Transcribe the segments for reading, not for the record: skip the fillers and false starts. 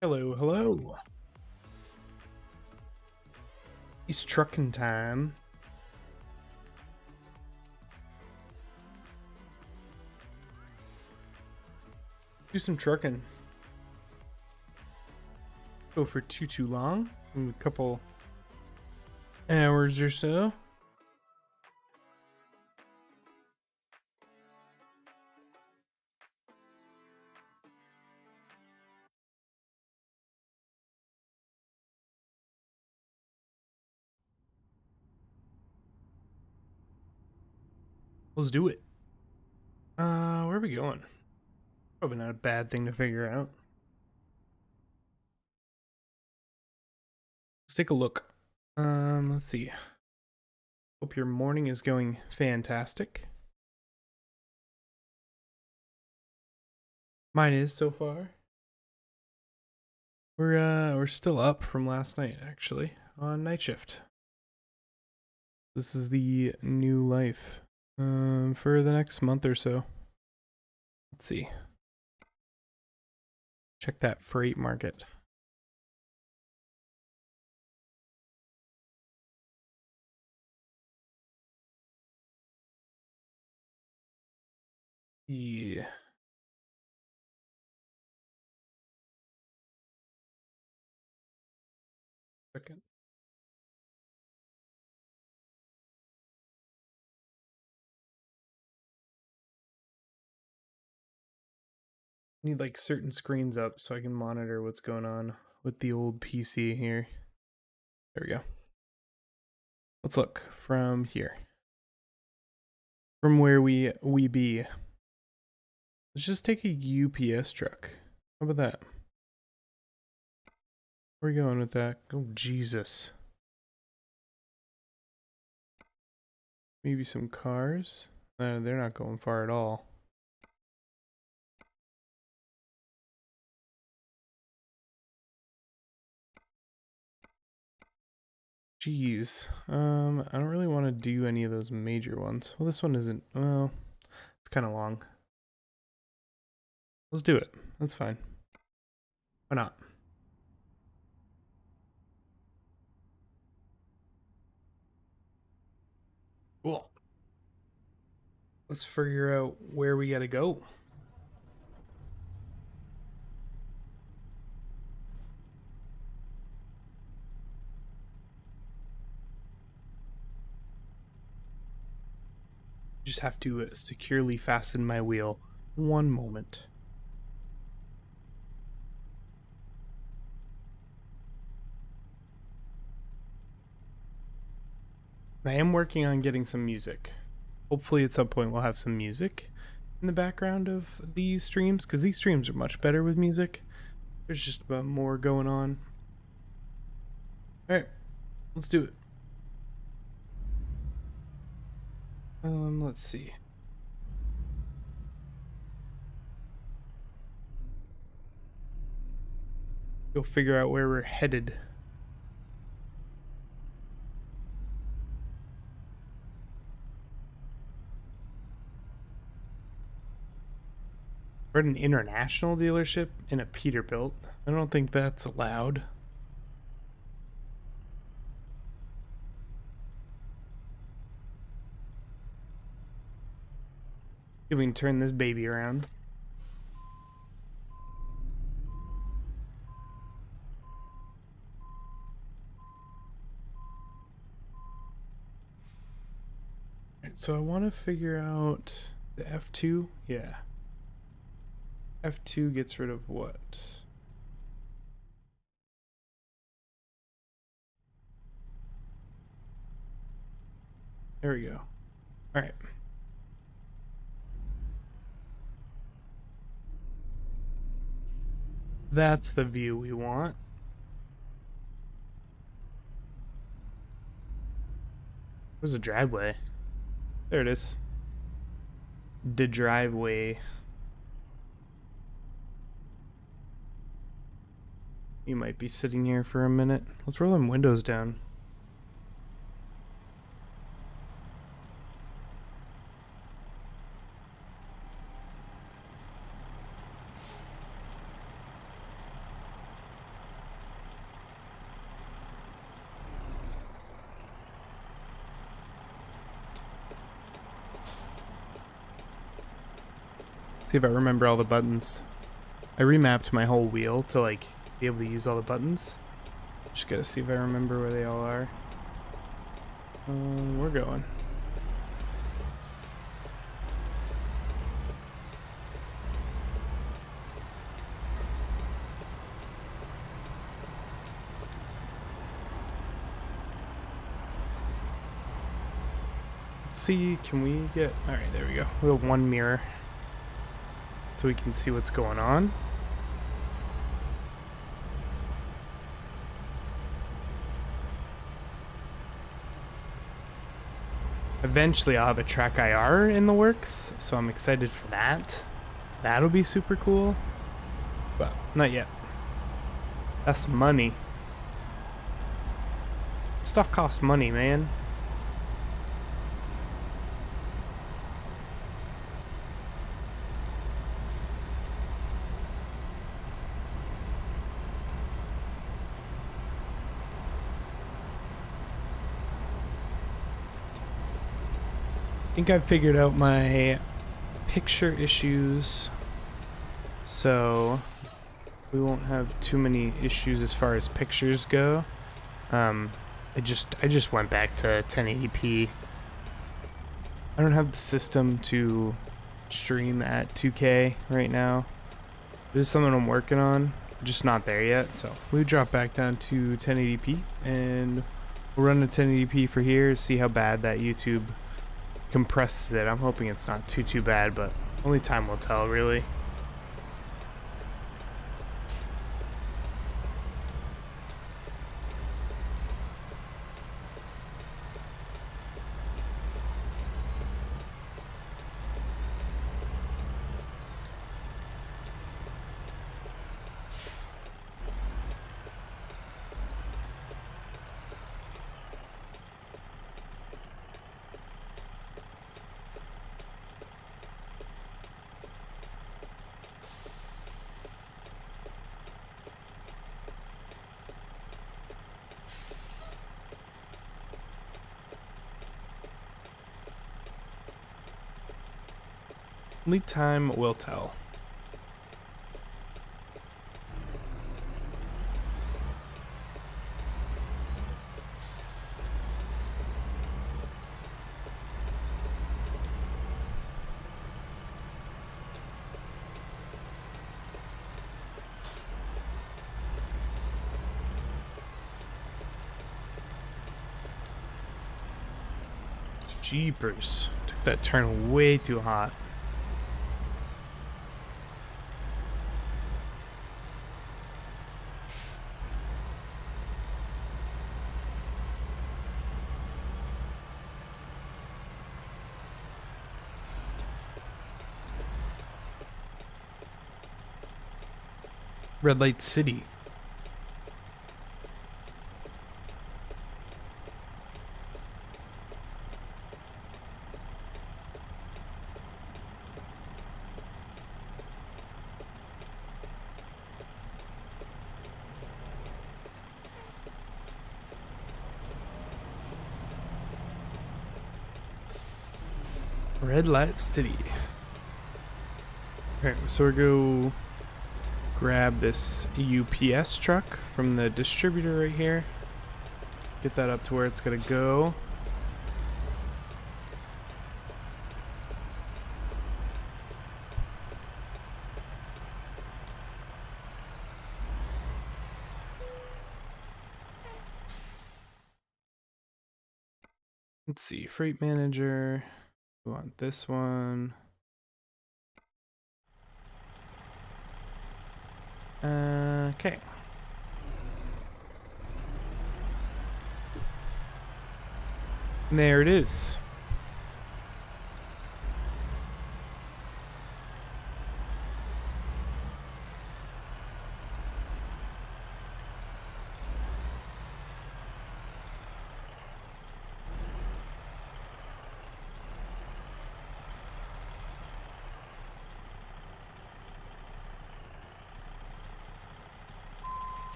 Hello, hello. It's trucking time. Do some trucking. Go for too long. A couple hours or so. Let's do it. Where are we going? Probably not a bad thing to figure out. Let's take a look. Let's see. Hope your morning is going fantastic. Mine is so far. We're still up from last night, actually, on night shift. This is the new life. For the next month or so. Let's see. Check that freight market. Yeah. Second. Need like certain screens up so I can monitor what's going on with the old PC here. There we go. Let's look from here. From where we be. Let's just take a UPS truck. How about that? Where are we going with that? Oh, Jesus. Maybe some cars? They're not going far at all. Jeez. I don't really want to do any of those major ones. Well, this one isn't. Well, it's kind of long. Let's do it. That's fine. Why not? Cool. Let's figure out where we gotta go. Just have to securely fasten my wheel. One moment. I am working on getting some music. Hopefully at some point we'll have some music in the background of these streams, because these streams are much better with music. There's just more going on. Alright, let's do it. Let's see. Go figure out where we're headed. We're at an international dealership in a Peterbilt. I don't think that's allowed. See if we can turn this baby around. So I want to figure out the F2. Yeah. F2 gets rid of what? There we go. All right. That's the view we want. Where's the driveway? There it is. The driveway. You might be sitting here for a minute. Let's roll them windows down. See if I remember all the buttons. I remapped my whole wheel to like be able to use all the buttons. Just gotta see if I remember where they all are. We're going. Let's see, can we get... Alright, there we go. We have one mirror. So we can see what's going on. Eventually I'll have a track IR in the works, so I'm excited for that. That'll be super cool. But not yet. That's money. Stuff costs money, man. I think I've figured out my picture issues, so we won't have too many issues as far as pictures go. I just went back to 1080p. I don't have the system to stream at 2K right now. This is something I'm working on, just not there yet. So we drop back down to 1080p and we'll run to 1080p for here, see how bad that YouTube compresses it. I'm hoping it's not too bad, but only time will tell, really. Only time will tell. Jeepers. Took that turn way too hot. Red Light City. Red Light City. Okay, so we're go grab this UPS truck from the distributor right here. Get that up to where it's gonna go. Let's see, freight manager. We want this one. Okay. And there it is.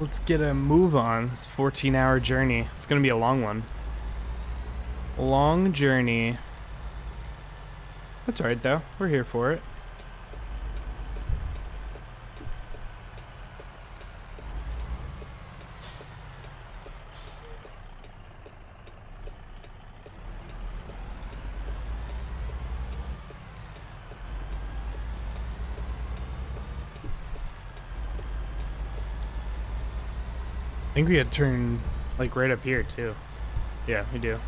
Let's get a move on. It's a 14-hour journey. It's gonna be a long one. Long journey. That's alright though. We're here for it. I think we had to turn like right up here too. Yeah, we do.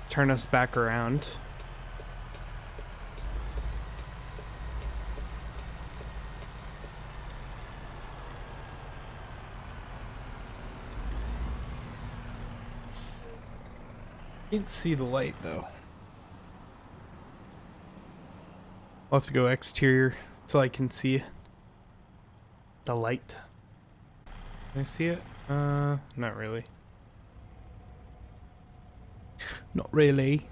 Turn us back around. Can't see the light though. I'll have to go exterior till I can see the light. Can I see it? Not really. Not really.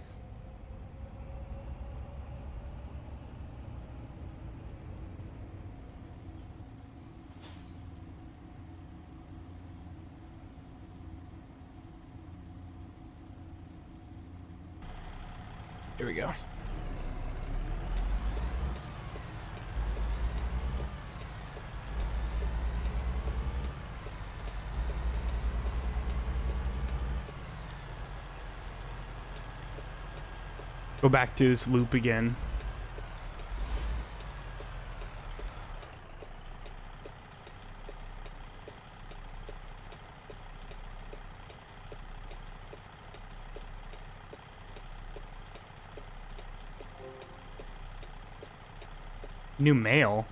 Here we go. Go back to this loop again. New mail?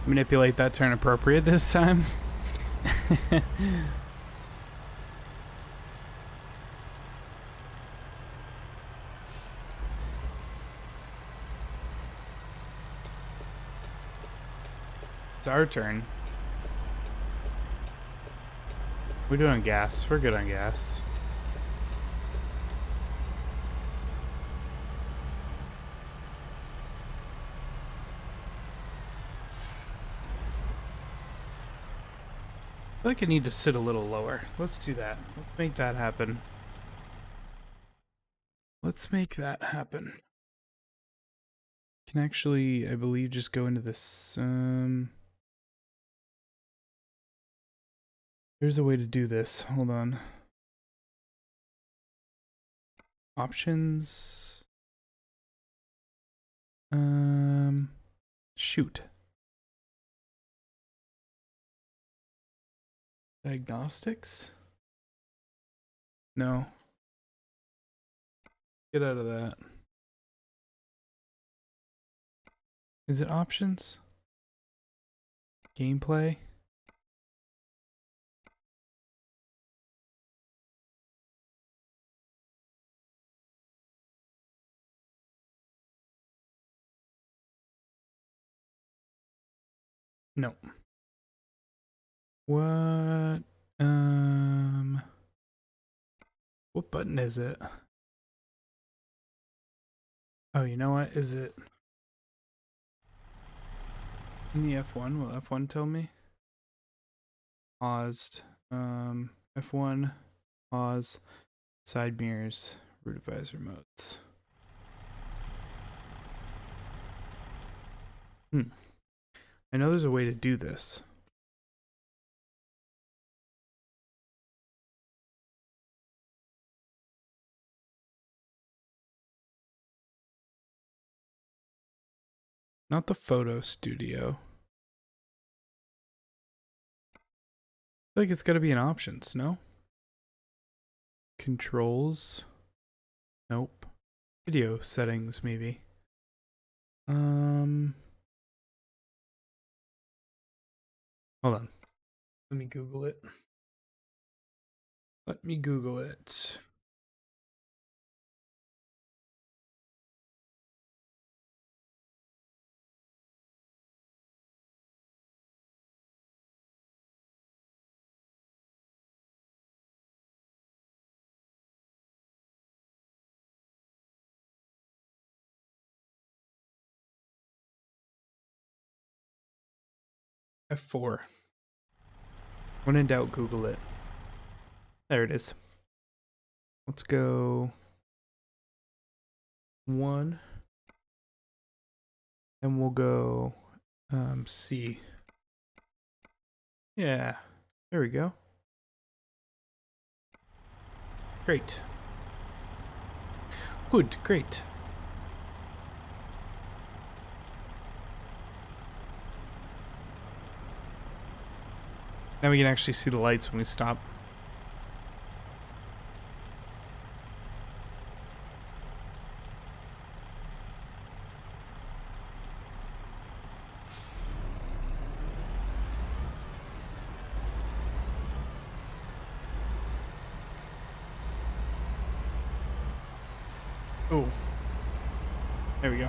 Manipulate that turn appropriate this time. It's our turn. We're doing gas. We're good on gas. I feel like I need to sit a little lower. Let's do that. Let's make that happen. Let's make that happen. Can actually, I believe, just go into this. There's a way to do this. Hold on. Options. Shoot. Diagnostics? No. Get out of that. Is it options? Gameplay? No. What? What button is it? Oh, you know what? Is it in the F1? Will F1 tell me? Paused. F1, pause, side mirrors, root advisor modes. I know there's a way to do this. Not the photo studio. I feel like it's got to be in options, no? Controls. Nope. Video settings, maybe. Hold on. Let me Google it. Let me Google it. F4. When in doubt, Google it. There it is. Let's go 1. And we'll go C. Yeah, there we go. Great. Good, great. Now we can actually see the lights when we stop. Oh, there we go.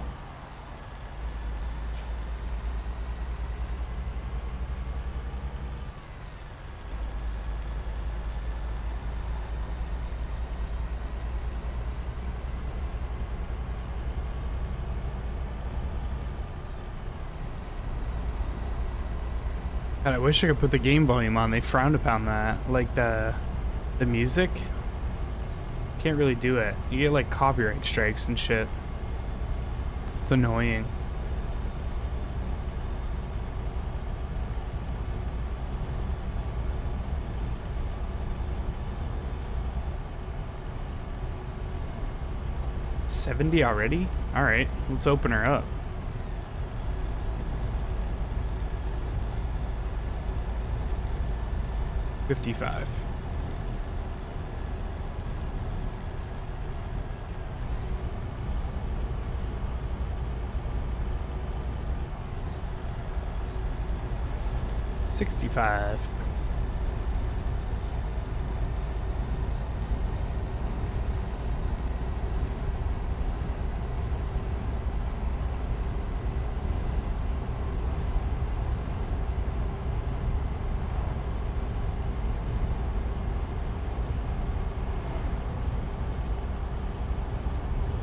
God, I wish I could put the game volume on. They frowned upon that. Like the music. Can't really do it. You get like copyright strikes and shit. It's annoying. $70 already? Alright, let's open her up. $55. $65.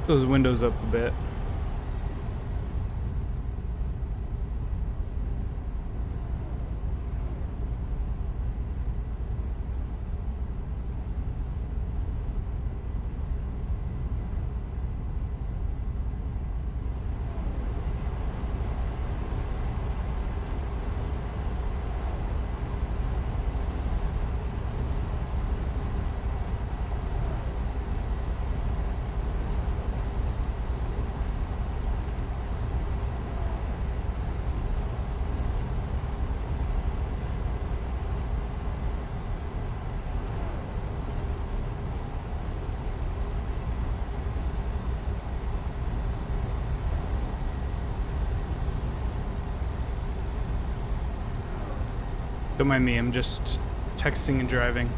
Those windows up a bit. Don't mind me, I'm just texting and driving.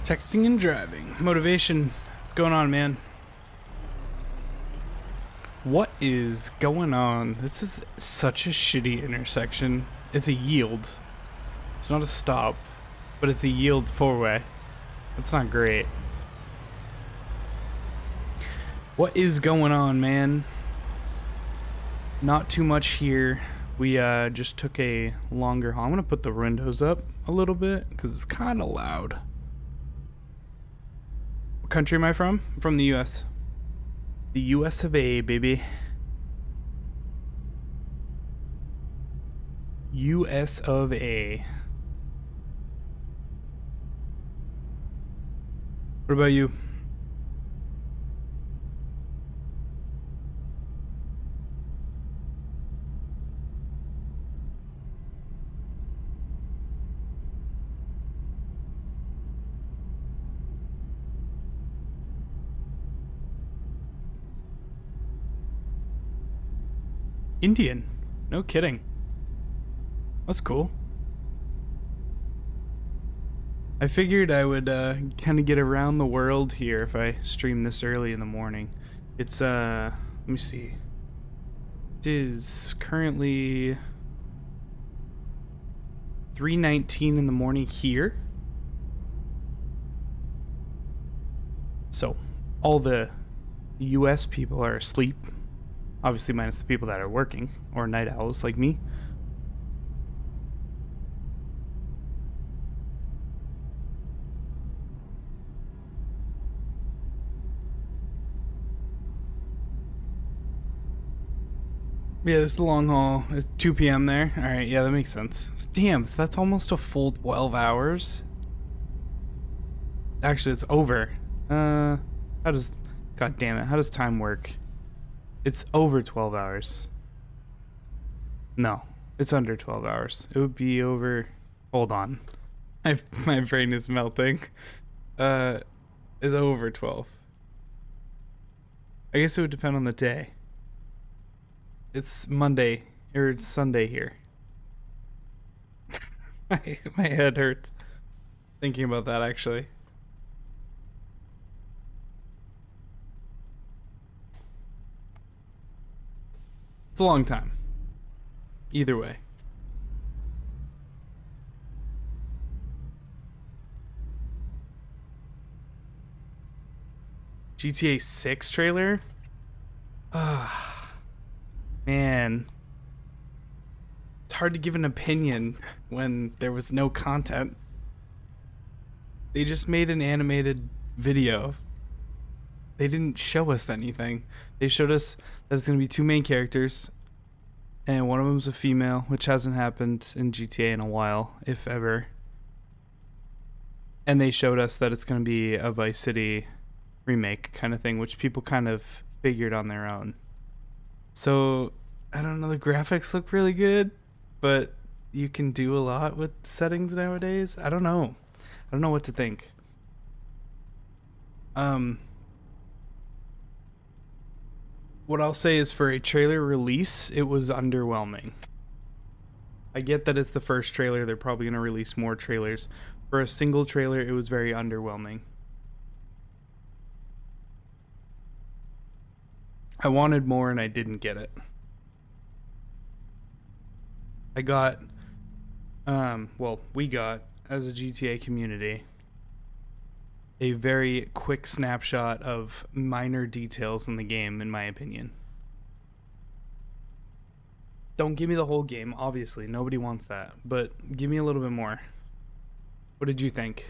Texting and driving. Motivation. What's going on, man? What is going on? This is such a shitty intersection. It's a yield. It's not a stop, but it's a yield four-way. That's not great. What is going on, man? Not too much here. We just took a longer haul. I'm gonna put the windows up a little bit because it's kind of loud. What country am I from? I'm from the U.S. The U.S. of A, baby. U.S. of A. What about you? Indian. No kidding. That's cool. I figured I would kind of get around the world here if I stream this early in the morning. It's let me see. It is currently 3:19 in the morning here. So, all the US people are asleep. Obviously minus the people that are working or night owls like me. Yeah, this is the long haul. It's 2 p.m. there. All right, yeah, that makes sense. Damn, so that's almost a full 12 hours. Actually, it's over. How does... God damn it, how does time work? It's over 12 hours. No, it's under 12 hours. It would be over... Hold on. My brain is melting. Is over 12. I guess it would depend on the day. It's Monday, or it's Sunday here. my head hurts thinking about that, actually. It's a long time. Either way. GTA 6 trailer? Man. It's hard to give an opinion when there was no content. They just made an animated video. They didn't show us anything. They showed us that it's going to be two main characters, and one of them's a female, which hasn't happened in GTA in a while, if ever. And they showed us that it's going to be a Vice City remake kind of thing, which people kind of figured on their own. So, I don't know, the graphics look really good, but you can do a lot with settings nowadays. I don't know. I don't know what to think. What I'll say is for a trailer release, it was underwhelming. I get that it's the first trailer, they're probably going to release more trailers. For a single trailer, it was very underwhelming. I wanted more and I didn't get it. I got, we got, as a GTA community, a very quick snapshot of minor details in the game, in my opinion. Don't give me the whole game, obviously. Nobody wants that. But give me a little bit more. What did you think?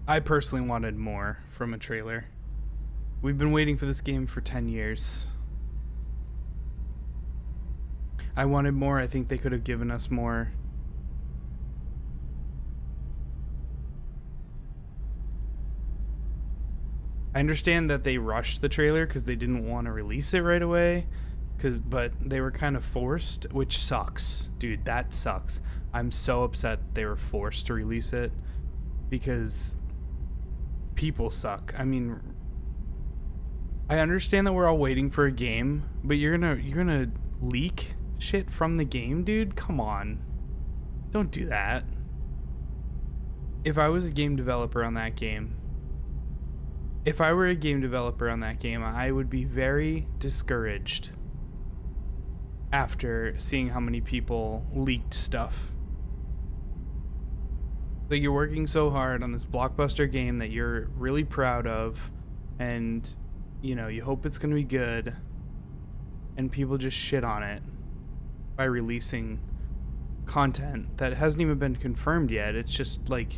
I personally wanted more from a trailer. We've been waiting for this game for 10 years. I wanted more. I think they could have given us more. I understand that they rushed the trailer because they didn't want to release it right away. But they were kind of forced, which sucks. Dude, that sucks. I'm so upset they were forced to release it because people suck. I mean, I understand that we're all waiting for a game, but you're gonna leak shit from the game, dude? Come on. Don't do that. If I was a game developer on that game, if I were a game developer on that game, I would be very discouraged after seeing how many people leaked stuff. Like, you're working so hard on this blockbuster game that you're really proud of, and you know, you hope it's going to be good, and people just shit on it by releasing content that hasn't even been confirmed yet. It's just like,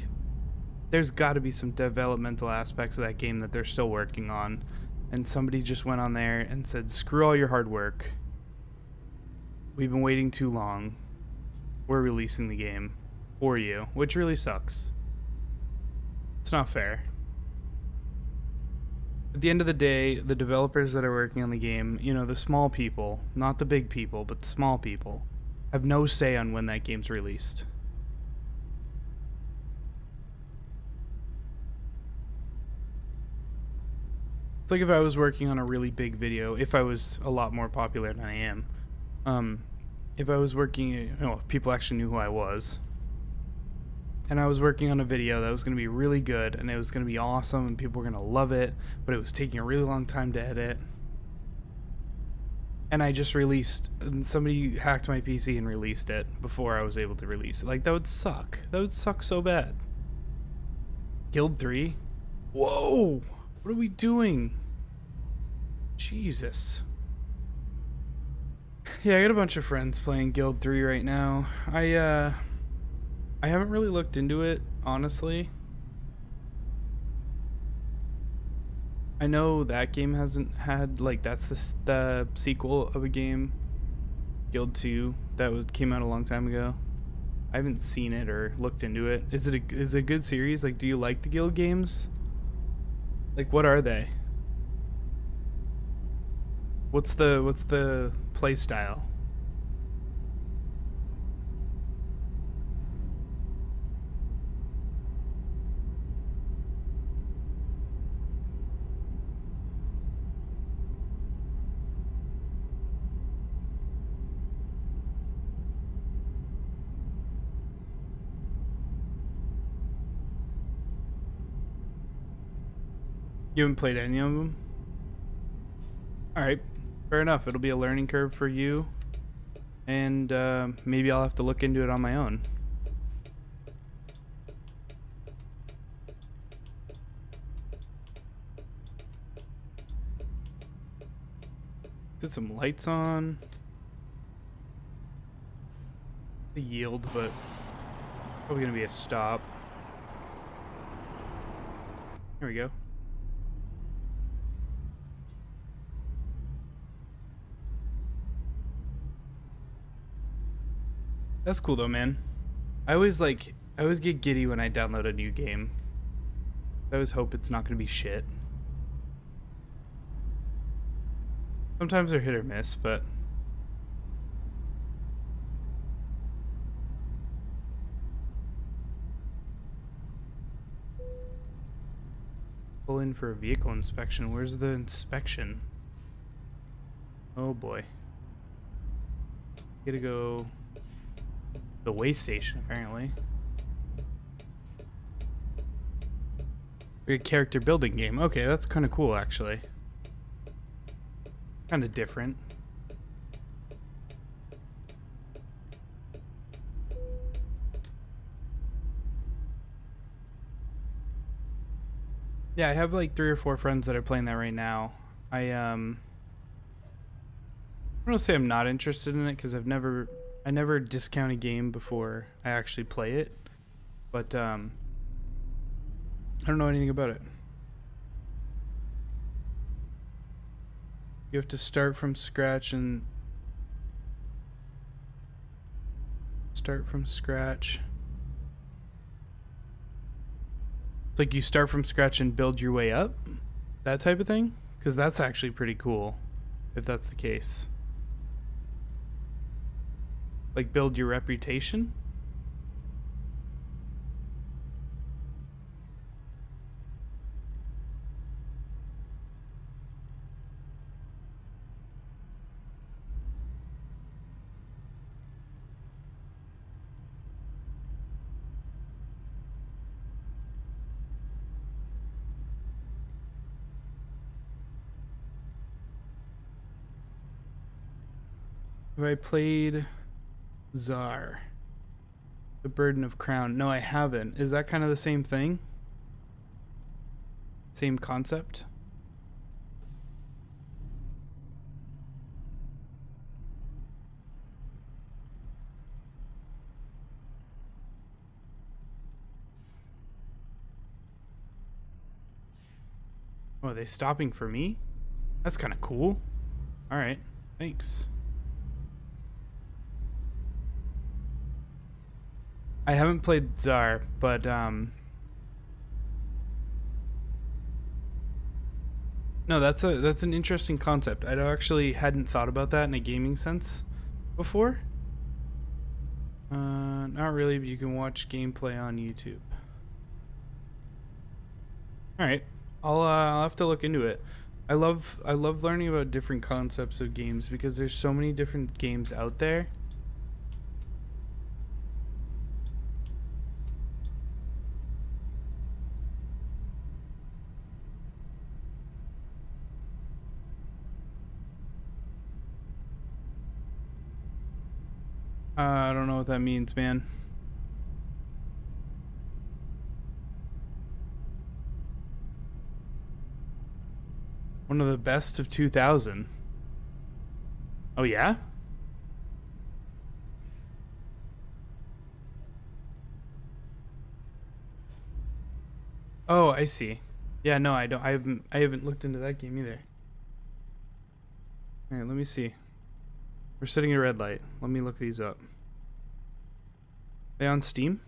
there's got to be some developmental aspects of that game that they're still working on, and somebody just went on there and said, screw all your hard work, we've been waiting too long, we're releasing the game for you, which really sucks. It's not fair. At the end of the day, the developers that are working on the game, you know, the small people, not the big people, but the small people, have no say on when that game's released. It's like if I was working on a really big video, if I was a lot more popular than I am, if I was working, you know, if people actually knew who I was, and I was working on a video that was going to be really good, and it was going to be awesome, and people were going to love it, but it was taking a really long time to edit, and I just released, and somebody hacked my PC and released it before I was able to release it. Like, that would suck. That would suck so bad. Guild 3? Whoa! What are we doing? Jesus. Yeah, I got a bunch of friends playing Guild 3 right now. I haven't really looked into it, honestly. I know that game hasn't had, like, that's the sequel of a game, Guild 2, that came out a long time ago. I haven't seen it or looked into it. Is it a good series? Like, do you like the Guild games? Like, what are they? What's the play style? You haven't played any of them? Alright, fair enough. It'll be a learning curve for you, and maybe I'll have to look into it on my own. Get some lights on. A yield, but probably gonna be a stop. Here we go. That's cool though, man. I always get giddy when I download a new game. I always hope it's not gonna be shit. Sometimes they're hit or miss, but pull in for a vehicle inspection. Where's the inspection? Oh boy. Gotta go the way station, apparently. A character building game. Okay, that's kind of cool, actually. Kind of different. Yeah, I have like 3 or 4 friends that are playing that right now. I don't say I'm not interested in it because I never discount a game before I actually play it. But I don't know anything about it. You have to start from scratch and start from scratch. It's like you start from scratch and build your way up, that type of thing, because that's actually pretty cool if that's the case. Like, build your reputation. Have I played Czar? The Burden of Crown? No, I haven't. Is that kind of the same thing? Same concept? Oh, are they stopping for me? That's kind of cool. All right, thanks. I haven't played Czar, but no, that's an interesting concept. I actually hadn't thought about that in a gaming sense before. Not really, but you can watch gameplay on YouTube. All right, I'll have to look into it. I love learning about different concepts of games because there's so many different games out there. I don't know what that means, man. One of the best of 2000. Oh yeah? Oh, I see. Yeah, no, I don't. I haven't looked into that game either. All right, let me see. We're sitting at a red light. Let me look these up. Are they on Steam?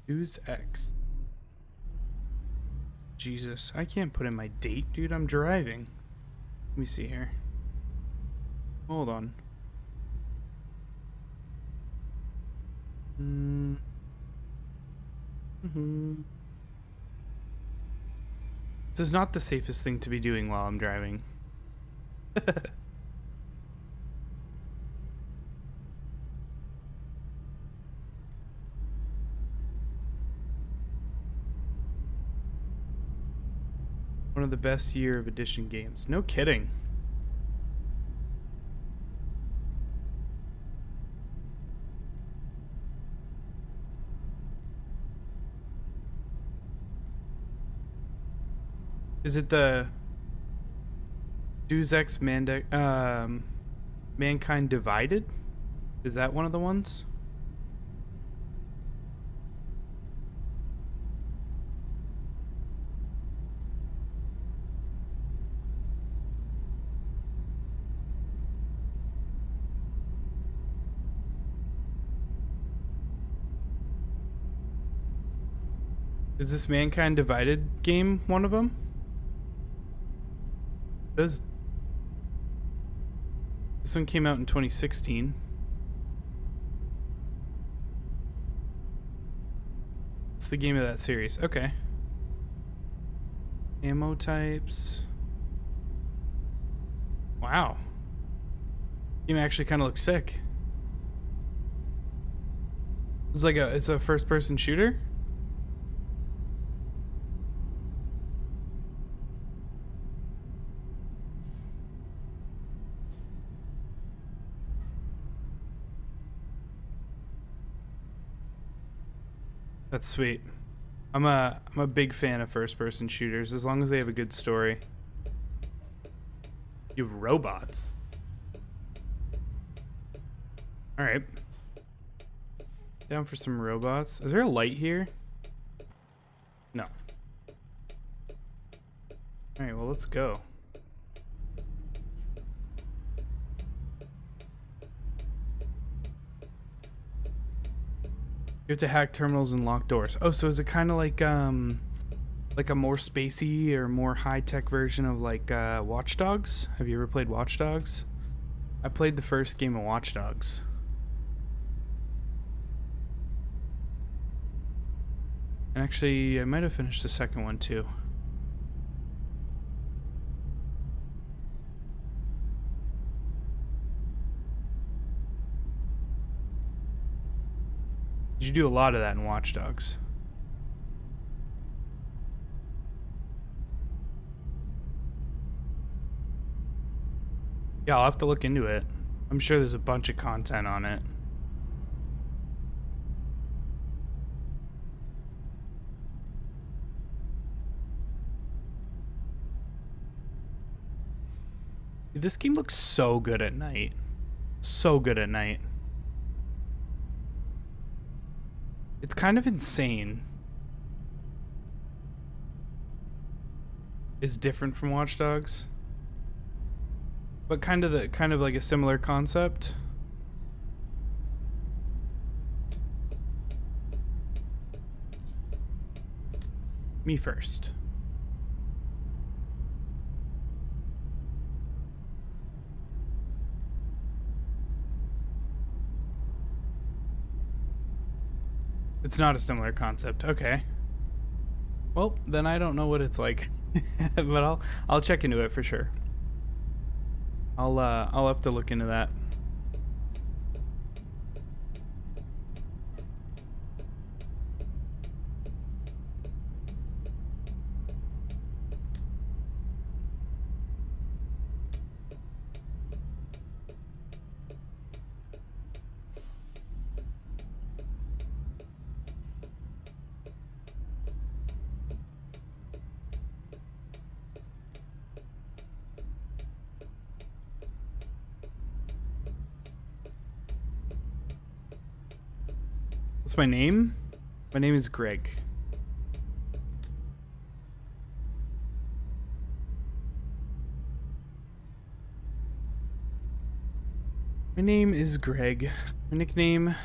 Deus Ex. Jesus, I can't put in my date, dude. I'm driving. Let me see here. Hold on. This is not the safest thing to be doing while I'm driving. One of the best year of edition games. No kidding. Is it the Deus Ex Mankind Divided? Is that one of the ones? Is this Mankind Divided game one of them? This one came out in 2016. It's the game of that series. Okay. Ammo types. Wow. Game actually kind of looks sick. It's a first person shooter? That's sweet. I'm a big fan of first person shooters as long as they have a good story. You have robots. All right. Down for some robots. Is there a light here? No. All right, well, let's go. You have to hack terminals and lock doors. Oh, so is it kind of like a more spacey or more high-tech version of like Watch Dogs? Have you ever played Watch Dogs? I played the first game of Watch Dogs. And actually, I might have finished the second one too. You do a lot of that in Watch Dogs. Yeah, I'll have to look into it. I'm sure there's a bunch of content on it. This game looks so good at night. So good at night. It's kind of insane. It's different from Watch Dogs, but kind of like a similar concept. Me first. It's not a similar concept. Okay. Well, then I don't know what it's like, but I'll check into it for sure. I'll have to look into that. What's my name? My name is Greg. My name is Greg. My nickname,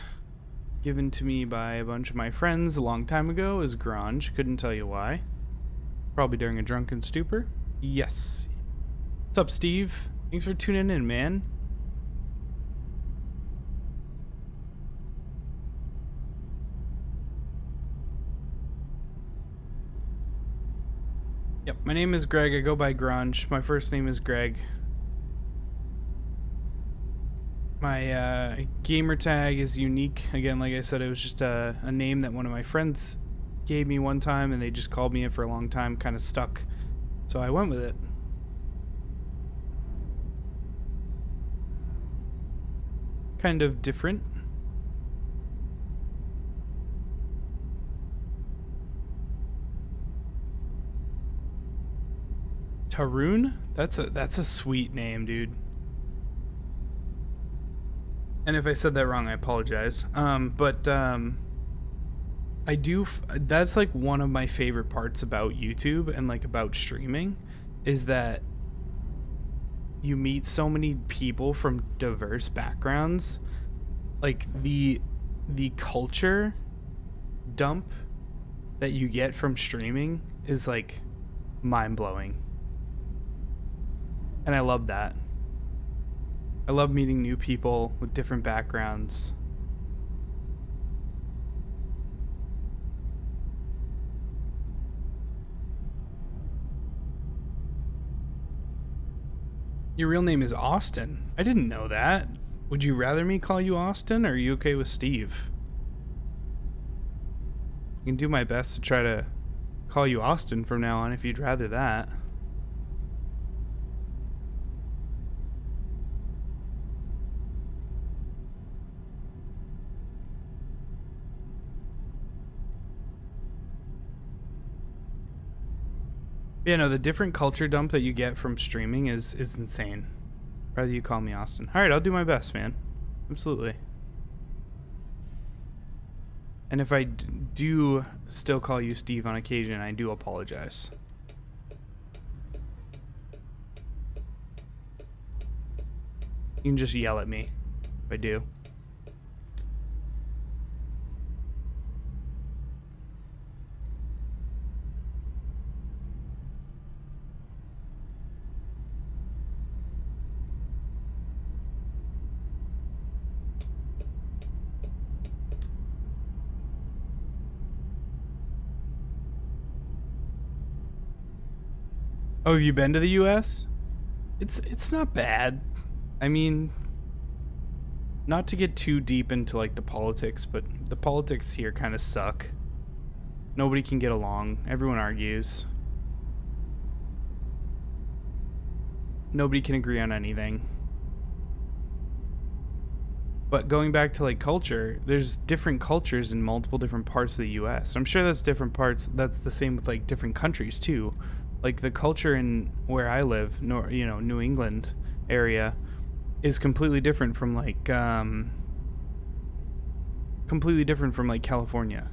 given to me by a bunch of my friends a long time ago, is Grange. Couldn't tell you why. Probably during a drunken stupor. Yes. What's up, Steve? Thanks for tuning in, man. Yep, my name is Greg. I go by Grunge. My first name is Greg. My gamer tag is unique. Again, like I said, it was just a name that one of my friends gave me one time, and they just called me it for a long time, kind of stuck. So I went with it. Kind of different. Tarun? That's a sweet name, dude. And if I said that wrong, I apologize. I do. That's like one of my favorite parts about YouTube and like about streaming, is that you meet so many people from diverse backgrounds. Like the culture dump that you get from streaming is like mind blowing. And I love that. I love meeting new people with different backgrounds. Your real name is Austin. I didn't know that. Would you rather me call you Austin, or are you okay with Steve? I can do my best to try to call you Austin from now on if you'd rather that. Yeah, no, the different culture dump that you get from streaming is insane. Rather you call me Austin. All right, I'll do my best, man. Absolutely. And if I do still call you Steve on occasion, I do apologize. You can just yell at me if I do. Oh, have you been to the US? It's not bad. I mean, not to get too deep into like the politics, but the politics here kind of suck. Nobody can get along. Everyone argues. Nobody can agree on anything. But going back to like culture, there's different cultures in multiple different parts of the US. I'm sure that's different parts. That's the same with like different countries too. Like the culture in where I live, New England area, is completely different from like California.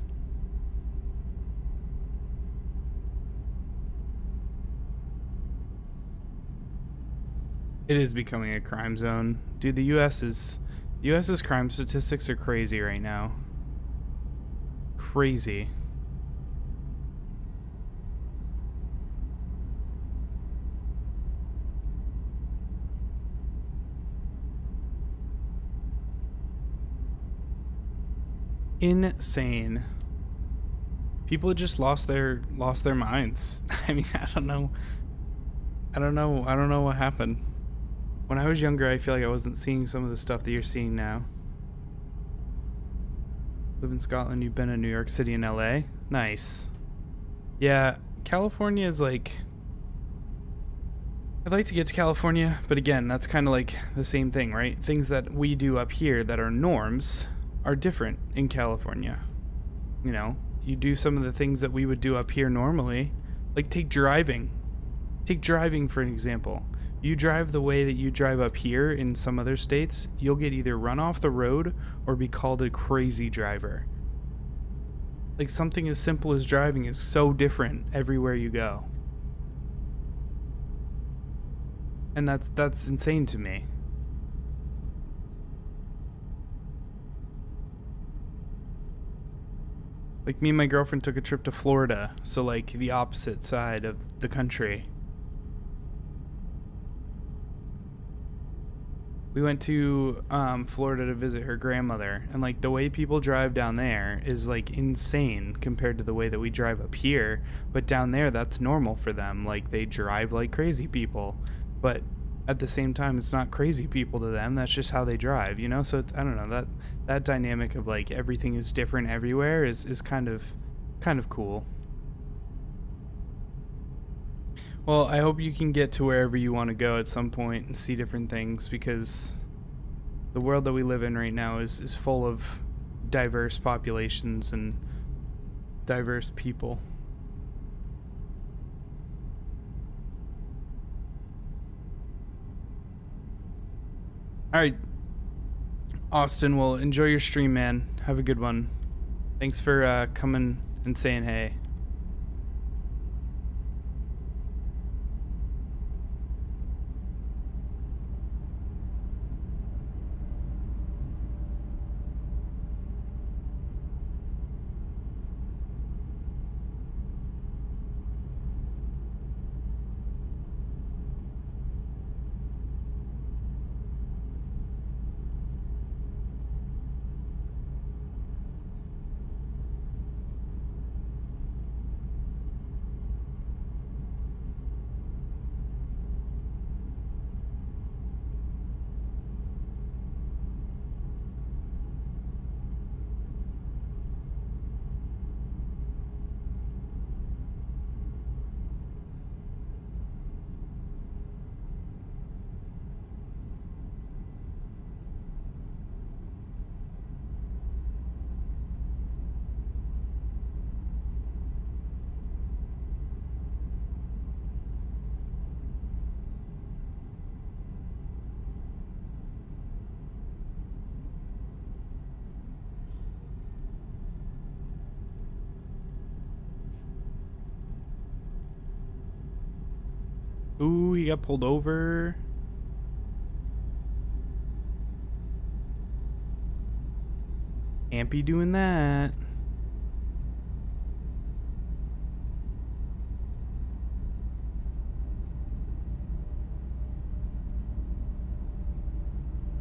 It is becoming a crime zone. Dude, the US's crime statistics are crazy right now. Crazy. Insane. People just lost their minds. I mean, I don't know. I don't know what happened. When I was younger, I feel like I wasn't seeing some of the stuff that you're seeing now. Live in Scotland, you've been in New York City and LA? Nice. Yeah, California is like... I'd like to get to California, but again, that's kind of like the same thing, right? Things that we do up here that are norms are different in California. You know, you do some of the things that we would do up here normally. Like take driving. Take driving for an example. You drive the way that you drive up here in some other states, you'll get either run off the road or be called a crazy driver. Like something as simple as driving is so different everywhere you go. And that's insane to me. Like me and my girlfriend took a trip to Florida, so like the opposite side of the country. We went to Florida to visit her grandmother, and like the way people drive down there is like insane compared to the way that we drive up here. But down there, that's normal for them. Like they drive like crazy people, but at the same time, it's not crazy people to them. That's just how they drive, you know. So it's, I don't know, that dynamic of like everything is different everywhere is kind of cool. Well, I hope you can get to wherever you want to go at some point and see different things, because the world that we live in right now is full of diverse populations and diverse people. All right, Austin, well, enjoy your stream, man. Have a good one. Thanks for coming and saying hey. Ooh, he got pulled over. Can't be doing that.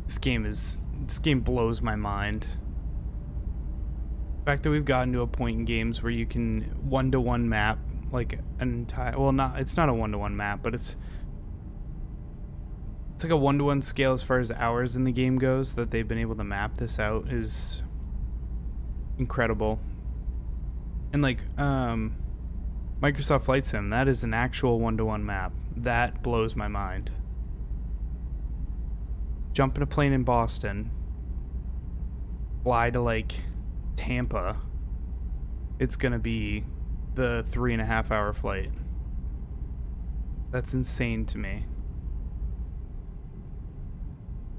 This game blows my mind. The fact that we've gotten to a point in games where you can one-to-one map like an entire, well, not, it's not a one-to-one map, but it's like a one-to-one scale as far as hours in the game goes. That they've been able to map this out is incredible. And like Microsoft Flight Sim, that is an actual one-to-one map. That blows my mind. Jump in a plane in Boston, fly to like Tampa. It's gonna be the 3.5 hour flight. That's insane to me.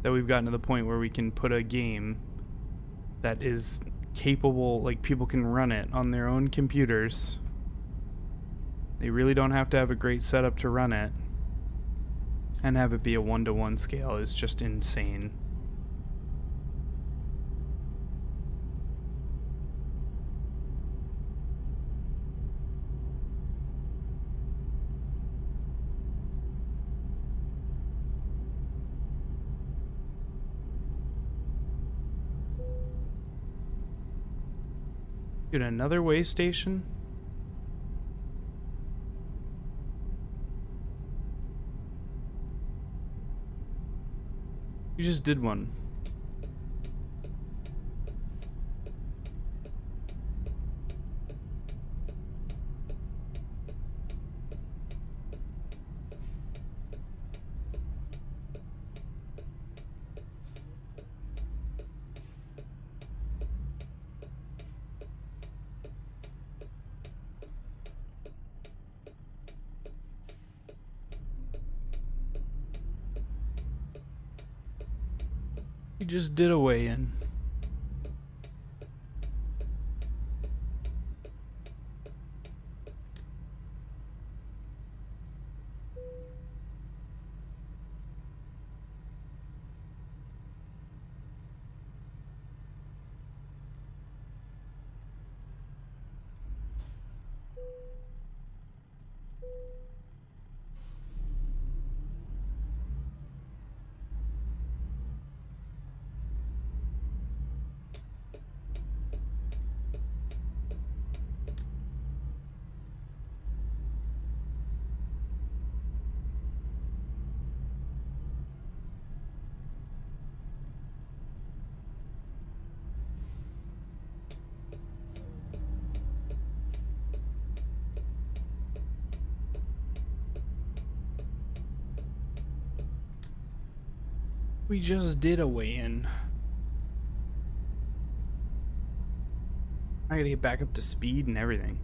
That we've gotten to the point where we can put a game that is capable, like people can run it on their own computers. They really don't have to have a great setup to run it. And have it be a one-to-one scale is just insane. Dude, another way station? You just did one. You just did a weigh-in. We just did a weigh-in. I gotta get back up to speed and everything.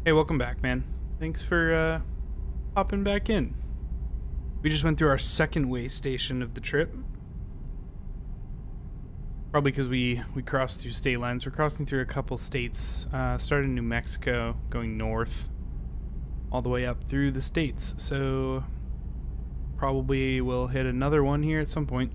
Hey, welcome back, man. Thanks for hopping back in. We just went through our second way station of the trip. Probably because we crossed through state lines. We're crossing through a couple states. Started in New Mexico, going north, all the way up through the states. So probably we'll hit another one here at some point.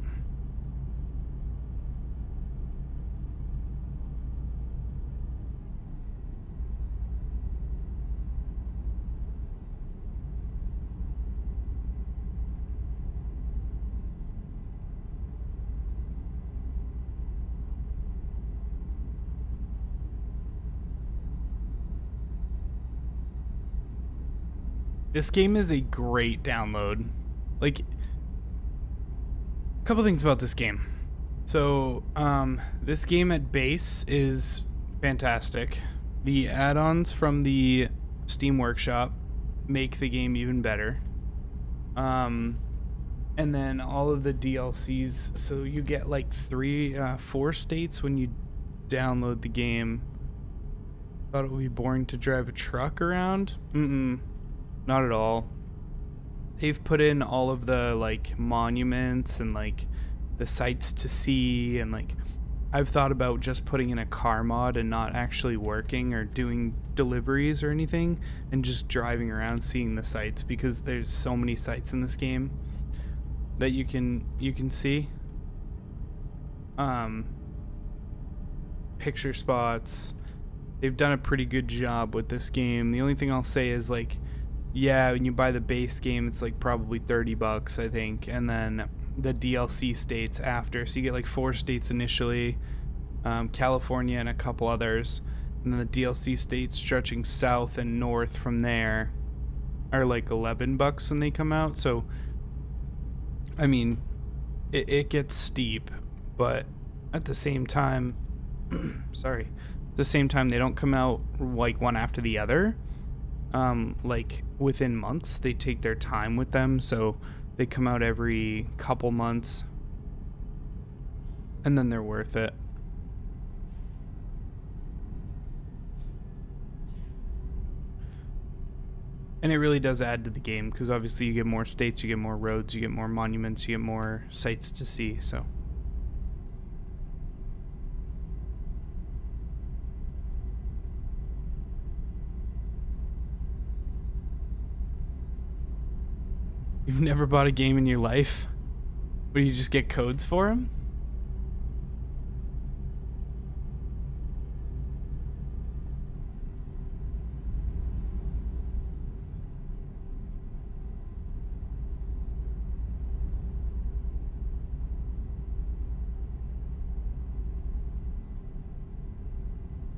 This game is a great download. Like, a couple things about this game. So, this game at base is fantastic. The add-ons from the Steam Workshop make the game even better. And then all of the DLCs, so you get like 4 states when you download the game. Thought it would be boring to drive a truck around? Not at all. They've put in all of the like monuments and like the sights to see, and like I've thought about just putting in a car mod and not actually working or doing deliveries or anything, and just driving around seeing the sights, because there's so many sights in this game that you can see. um, picture spots. They've done a pretty good job with this game. The only thing I'll say is like, yeah, when you buy the base game, it's like probably $30, I think, and then the DLC states after. So you get like 4 states initially, California and a couple others, and then the DLC states stretching south and north from there are like $11 when they come out. So, I mean, it gets steep, but at the same time, sorry, at the same time, they don't come out like one after the other. Like within months, they take their time with them, so they come out every couple months, and then they're worth it. And it really does add to the game, because obviously you get more states, you get more roads, you get more monuments, you get more sights to see, so. You've never bought a game in your life? But you just get codes for them?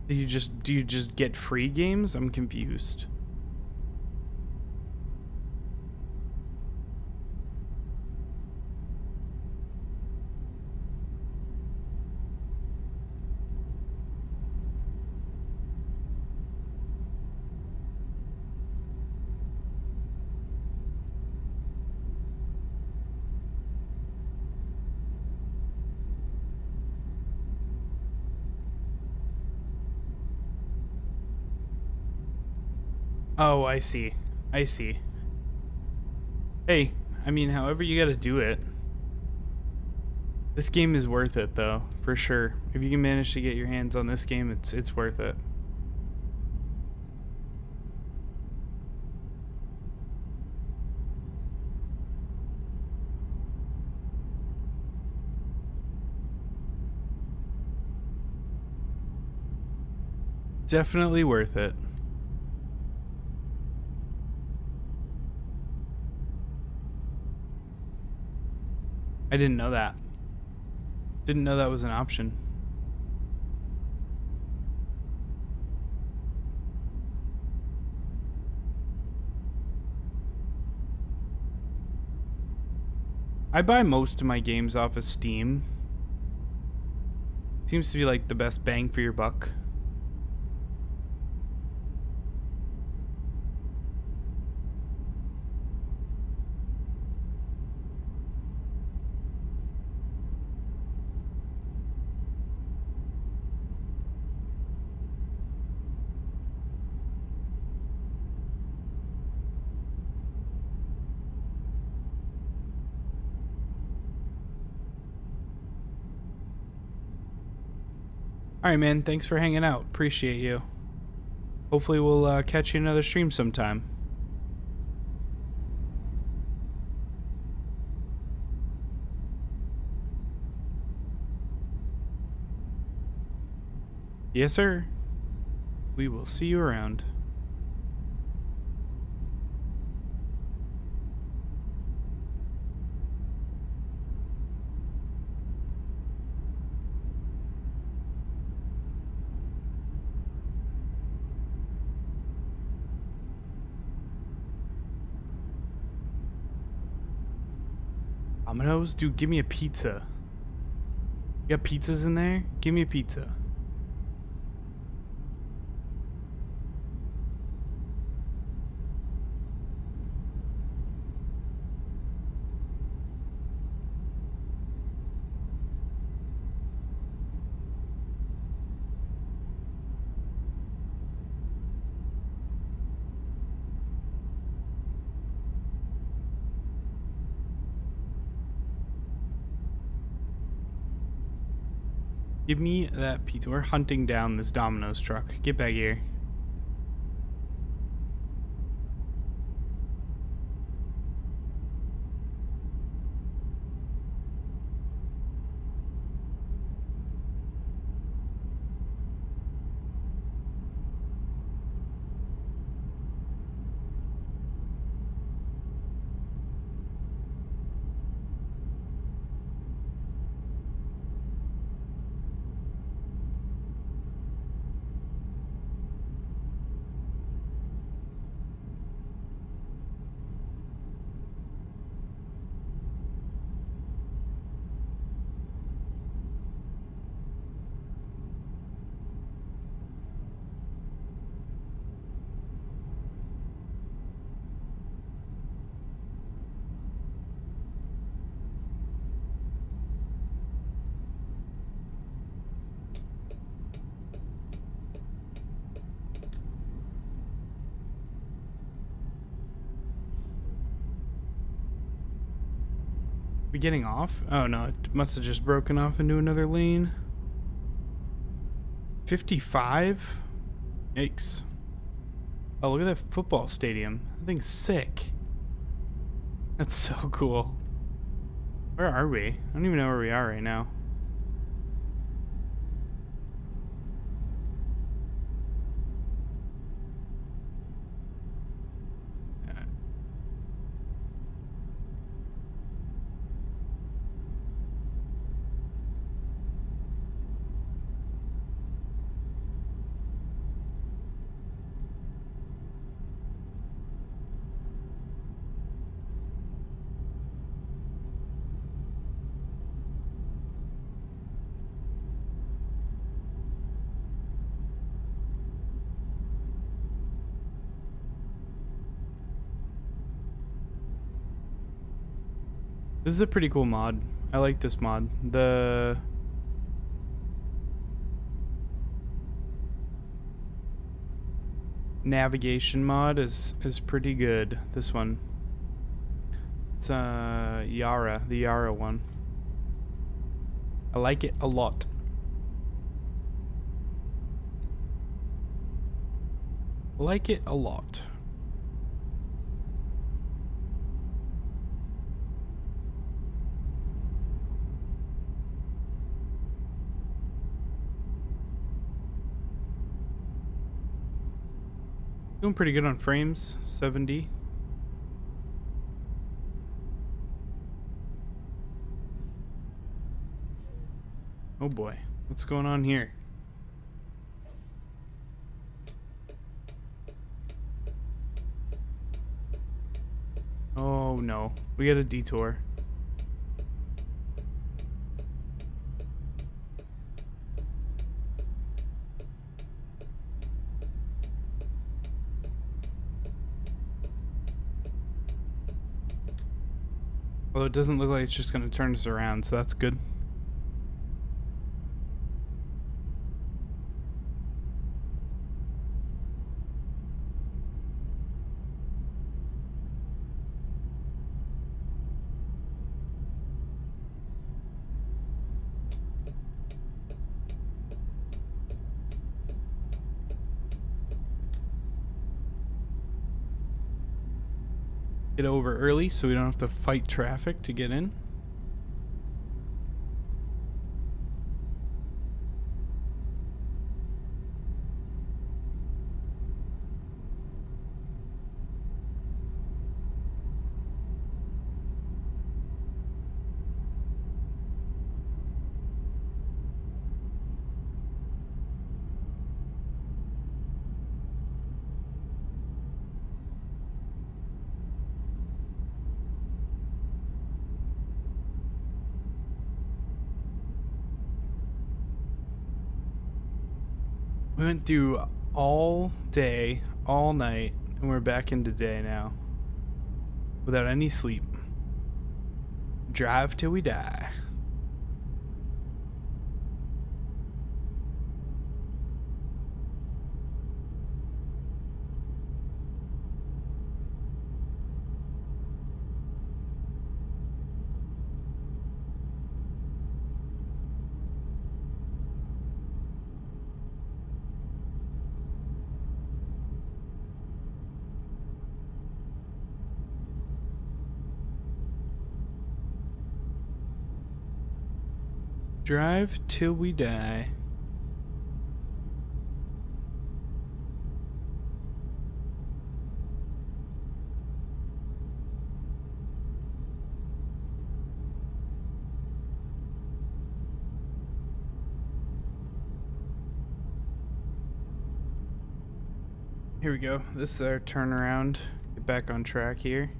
Do you just get free games? I'm confused. Oh, I see. I see. Hey, I mean, however you gotta do it. This game is worth it, though, for sure. If you can manage to get your hands on this game, it's worth it. Definitely worth it. I didn't know that. Didn't know that was an option. I buy most of my games off of Steam. Seems to be like the best bang for your buck. Alright, man. Thanks for hanging out. Appreciate you. Hopefully we'll catch you in another stream sometime. Yes, sir. We will see you around. Domino's? Dude, give me a pizza. You got pizzas in there? Give me a pizza. Give me that pizza. We're hunting down this Domino's truck. Get back here. We getting off? Oh no, it must have just broken off into another lane. 55? Yikes. Oh, look at that football stadium. That thing's sick. That's so cool. Where are we? I don't even know where we are right now. This is a pretty cool mod. I like this mod. The navigation mod is pretty good. This one. It's Yara, the Yara one. I like it a lot. Like it a lot. Doing pretty good on frames, 70. Oh boy, what's going on here? Oh no, we got a detour. Although it doesn't look like it's just going to turn us around, so that's good. Get over early so we don't have to fight traffic to get in. We went through all day, all night, and we're back into day now. Without any sleep. Drive till we die. Drive till we die. Here we go. This is our turnaround. Get back on track here.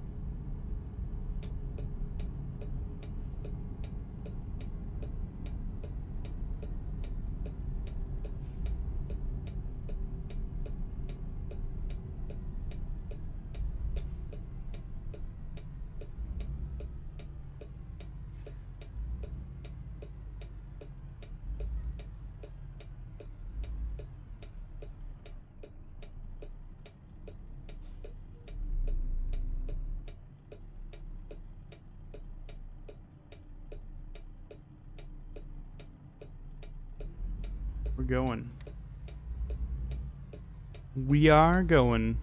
going. We are going.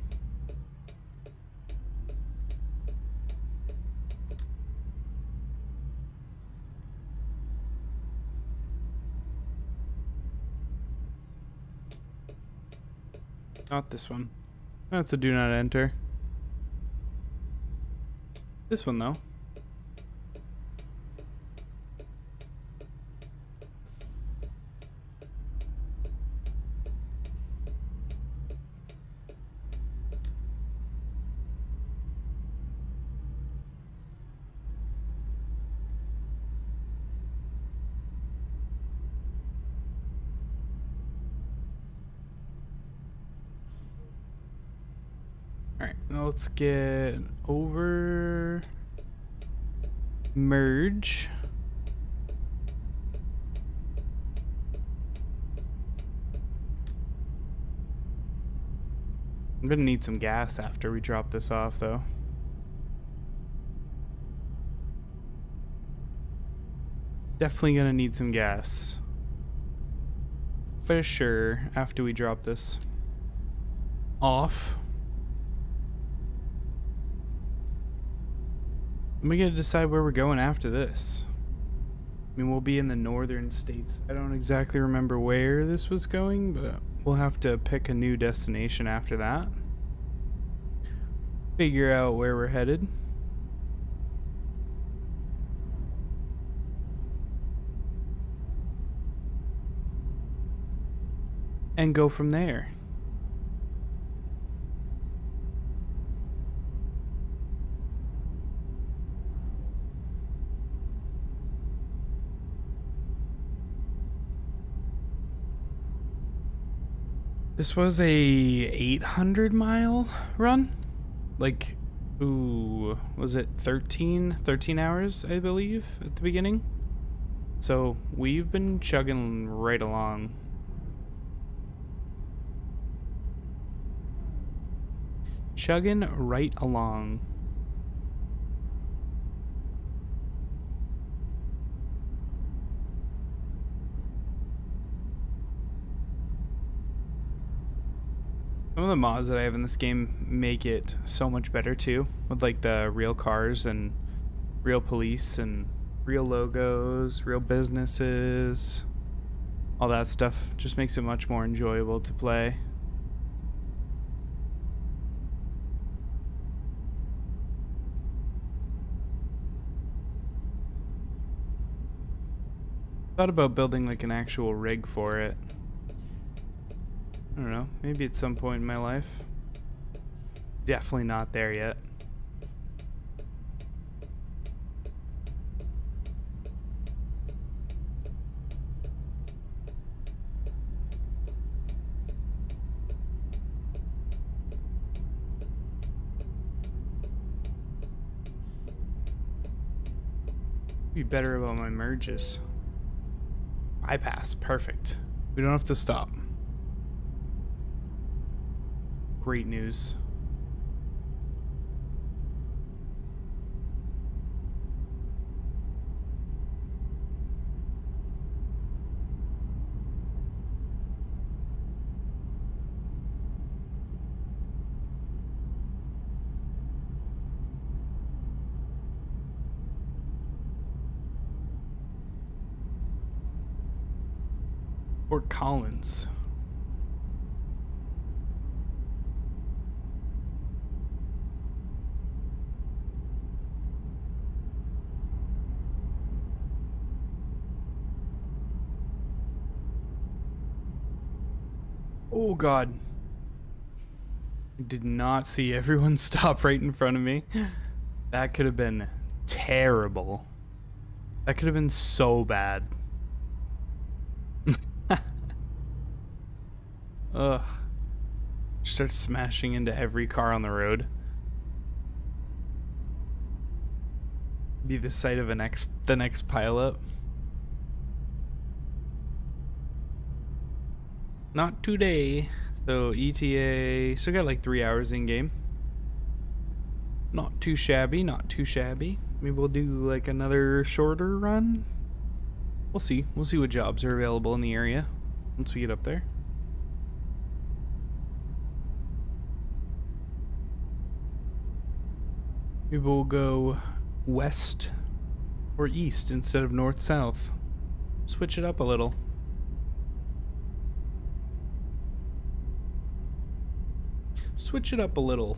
Not this one. That's a do not enter. This one though. Alright, now let's get over merge. I'm gonna need some gas after we drop this off though. Definitely gonna need some gas. For sure, after we drop this off. We gotta decide where we're going after this. I mean, we'll be in the northern states. I don't exactly remember where this was going, but we'll have to pick a new destination after that. Figure out where we're headed. And go from there. This was a 800-mile run? Like, ooh, was it 13 hours, I believe, at the beginning? So, we've been chugging right along. Chugging right along. Some of the mods that I have in this game make it so much better too, with like the real cars and real police and real logos, real businesses, all that stuff. Just makes it much more enjoyable to play. Thought about building like an actual rig for it. I don't know, maybe at some point in my life. Definitely not there yet. Be better about my merges. Bypass, perfect. We don't have to stop. Great news. Fort Collins. Oh God. I did not see everyone stop right in front of me. That could have been terrible. That could have been so bad. Ugh. Start smashing into every car on the road. Be the site of the next pileup. Not today. So ETA still got like 3 hours in game. Not too shabby, not too shabby. Maybe we'll do like another shorter run. We'll see. We'll see what jobs are available in the area. once we get up there. Maybe we'll go west or east instead of north-south. Switch it up a little. Switch it up a little.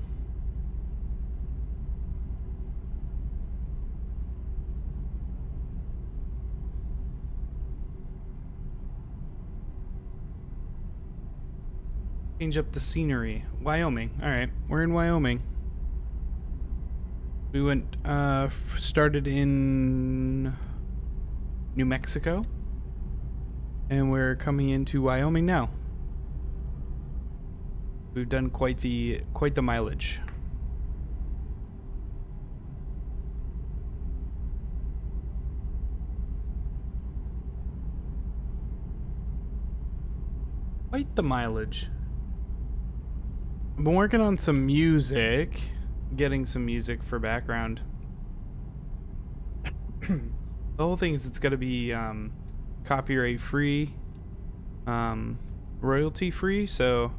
Change up the scenery. Wyoming. Alright, we're in Wyoming. We went, started in New Mexico. And we're coming into Wyoming now. We've done quite the mileage. Quite the mileage. I've been working on some music, getting some music for background. The whole thing is it's got to be copyright free, royalty free, so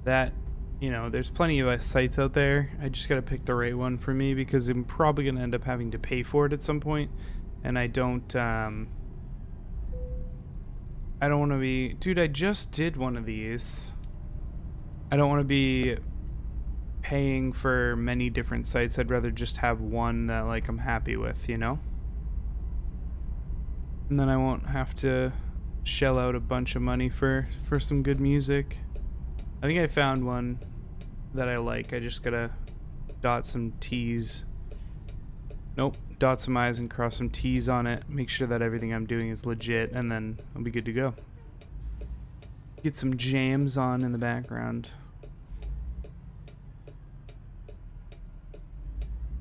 that, you know, there's plenty of sites out there. I just got to pick the right one for me because I'm probably going to end up having to pay for it at some point, and I don't want to be... Dude, I just did one of these. I don't want to be paying for many different sites. I'd rather just have one that, like, I'm happy with, you know? And then I won't have to shell out a bunch of money for some good music. I think I found one that I like. I just gotta dot some T's. Nope. Dot some I's and cross some T's on it. Make sure that everything I'm doing is legit, and then I'll be good to go. Get some jams on in the background.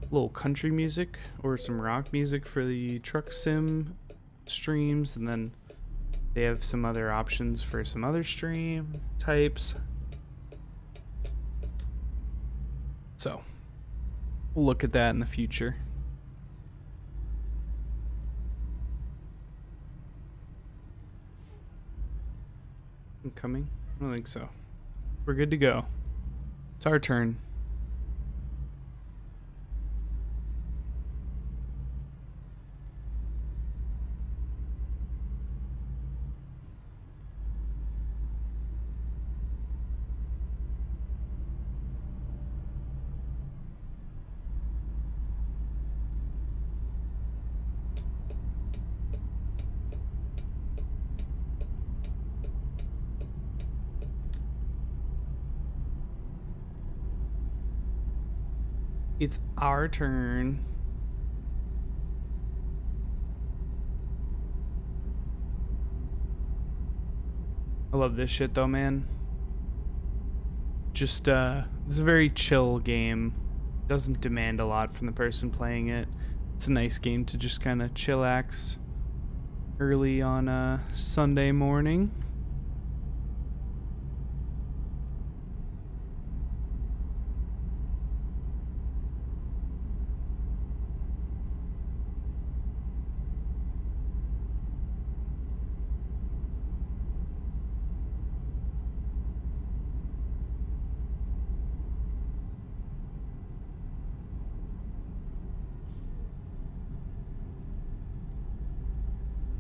A little country music or some rock music for the truck sim streams, and then they have some other options for some other stream types. So we'll look at that in the future. Coming? I don't think so. We're good to go. It's our turn. It's our turn. I love this shit though, man. Just this is a very chill game. Doesn't demand a lot from the person playing it. It's a nice game to just kind of chillax early on a Sunday morning.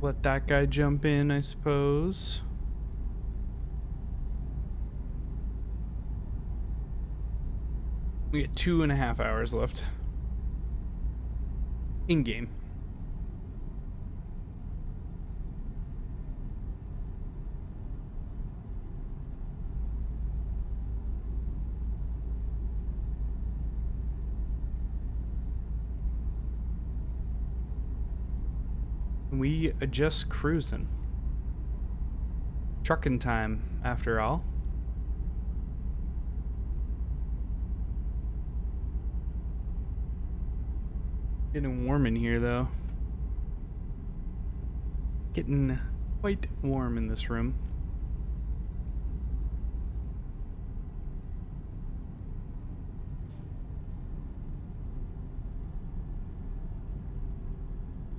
Let that guy jump in, I suppose. We get 2.5 hours left. In game. We are just cruising. Truckin' time, after all. Getting warm in here, though. Getting quite warm in this room.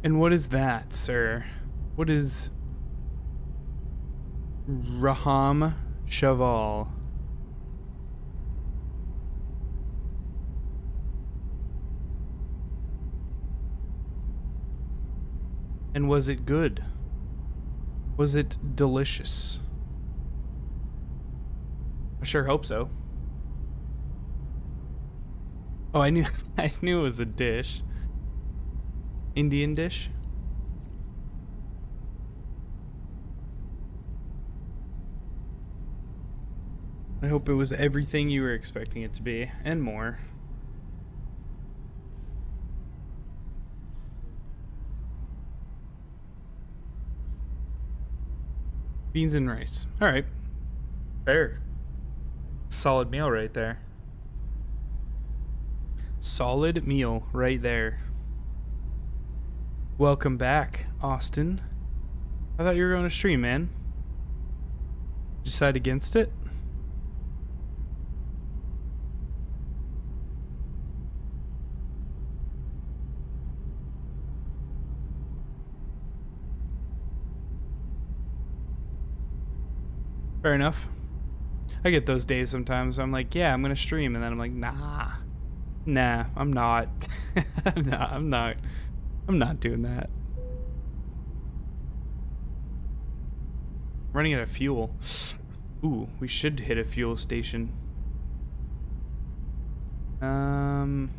And what is that, sir? What is... Raham Shaval. And was it good? Was it delicious? I sure hope so. Oh, I knew I knew it was a dish. Indian dish? I hope it was everything you were expecting it to be, and more. Beans and rice. Alright. Fair. Solid meal right there. Solid meal right there. Welcome back, Austin. I thought you were going to stream, man. Decide against it? Fair enough. I get those days sometimes. I'm like, yeah, I'm gonna stream, and then I'm like, nah, I'm not. I'm not doing that. Running out of fuel. Ooh, we should hit a fuel station. In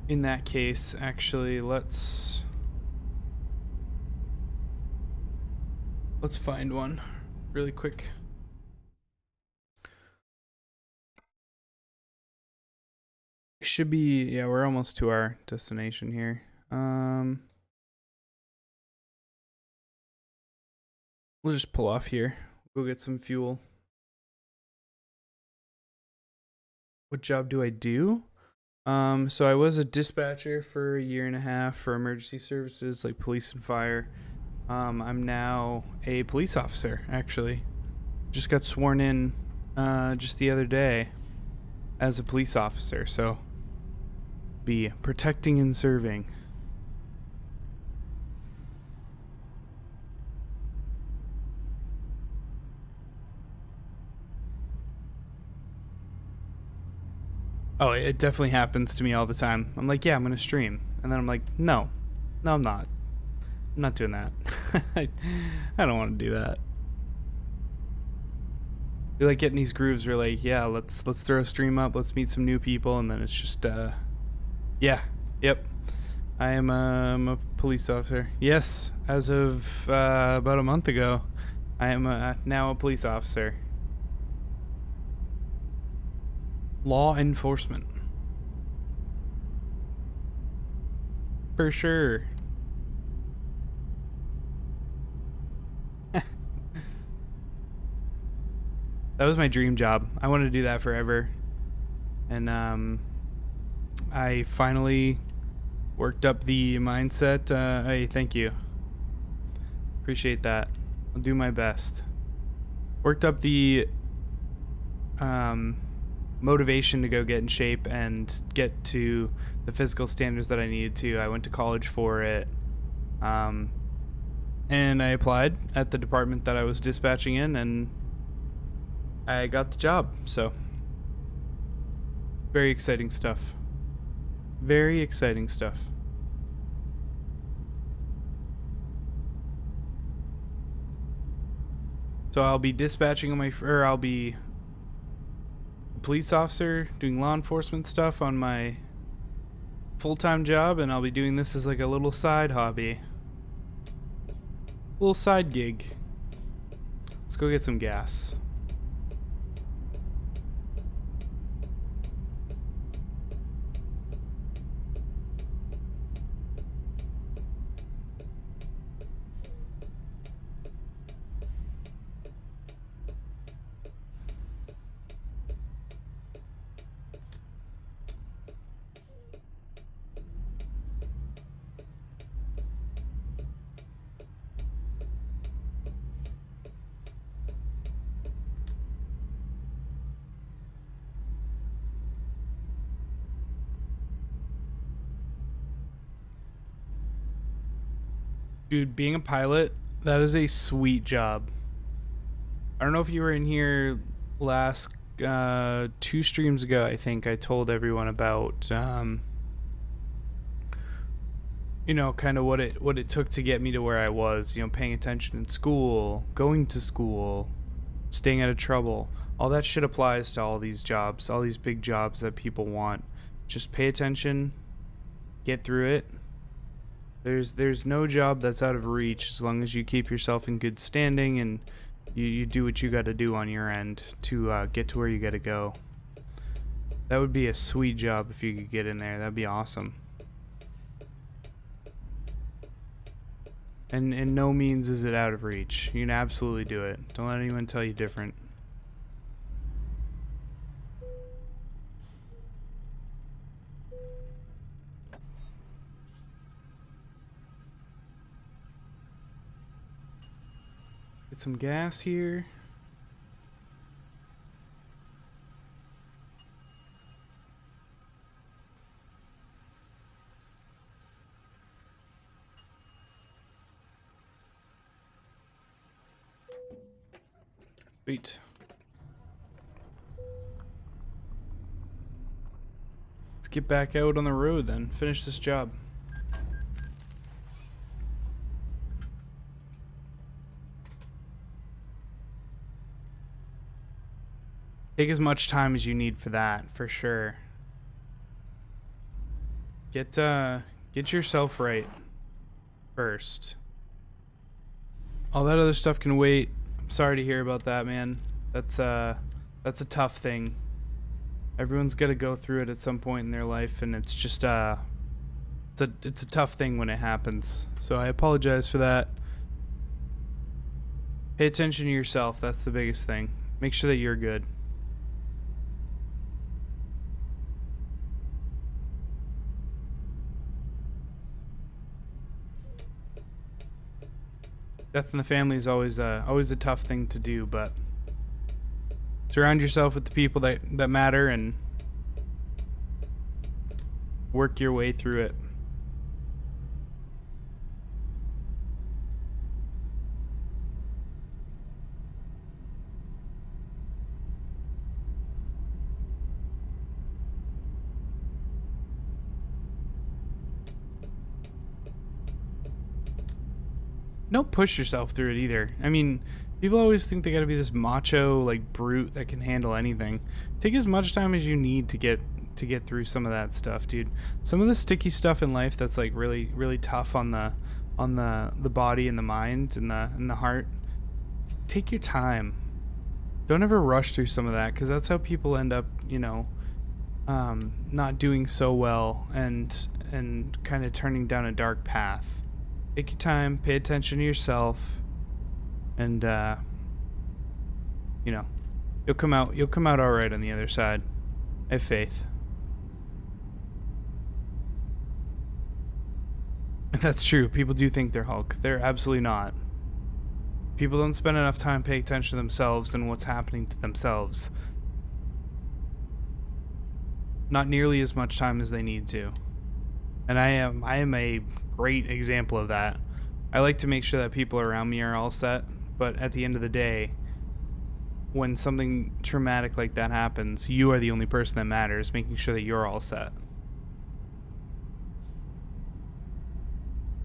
that case, actually, let's find one really quick. Should be, yeah, we're almost to our destination here. We'll just pull off here. Go get some fuel. What job do I do? So I was a dispatcher for a year and a half for emergency services like police and fire. I'm now a police officer, actually. Just got sworn in just the other day as a police officer, so be protecting and serving. Oh, it definitely happens to me all the time. I'm like, yeah, I'm gonna stream, and then I'm like, no, I'm not. I'm not doing that. I don't want to do that. We like getting these grooves where like, yeah, let's throw a stream up, let's meet some new people, and then it's just yeah, yep. I am a police officer. Yes, as of about a month ago, I am now a police officer. Law enforcement. For sure. That was my dream job. I wanted to do that forever. And I finally worked up the mindset. Hey, thank you. Appreciate that. I'll do my best. Worked up the motivation to go get in shape and get to the physical standards that I needed to. I went to college for it. And I applied at the department that I was dispatching in, and I got the job. So very exciting stuff. Very exciting stuff. So I'll be dispatching on I'll be a police officer doing law enforcement stuff on my full-time job, and I'll be doing this as like a little side hobby. Little side gig. Let's go get some gas. Dude, being a pilot That is a sweet job. I don't know if you were in here last 2 streams ago. I think I told everyone about kind of what it took to get me to where I was. Paying attention in school, going to school, staying out of trouble. All that shit applies to all these jobs, all these big jobs that people want. Just pay attention, get through it. There's no job that's out of reach as long as you keep yourself in good standing and you do what you got to do on your end to get to where you got to go. That would be a sweet job if you could get in there. That'd be awesome. And in no means is it out of reach. You can absolutely do it. Don't let anyone tell you different. Get some gas here. Sweet. Let's get back out on the road then. Finish this job. Take as much time as you need for that, for sure. Get yourself right first. All that other stuff can wait. I'm sorry to hear about that, man. That's a tough thing. Everyone's got to go through it at some point in their life, and it's just it's a tough thing when it happens. So I apologize for that. Pay attention to yourself. That's the biggest thing. Make sure that you're good. Death in the family is always a tough thing to do, but surround yourself with the people that matter and work your way through it. Don't push yourself through it either. I mean, people always think they gotta be this macho, like, brute that can handle anything. Take as much time as you need to get through some of that stuff, dude. Some of the sticky stuff in life that's like really, really tough on the body and the mind and the heart. Take your time. Don't ever rush through some of that, because that's how people end up, not doing so well and kind of turning down a dark path. Take your time, pay attention to yourself, and you'll come out all right on the other side. I have faith. That's true. People do think they're Hulk. They're absolutely not. People don't spend enough time paying attention to themselves and what's happening to themselves. Not nearly as much time as they need to. And I am a great example of that. I like to make sure that people around me are all set, but at the end of the day, when something traumatic like that happens, you are the only person that matters, making sure that you're all set.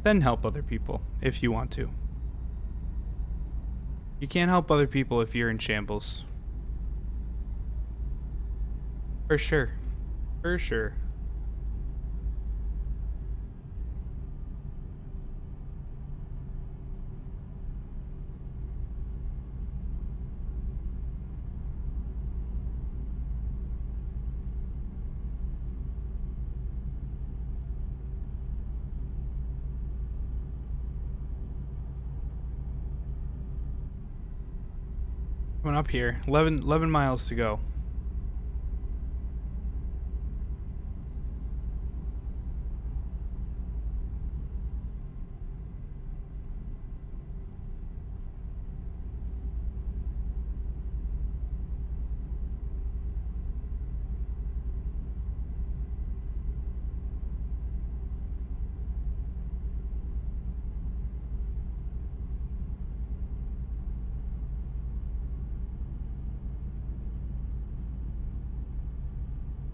Then help other people if you want to. You can't help other people if you're in shambles. For sure. For sure. Coming up here. 11 miles to go.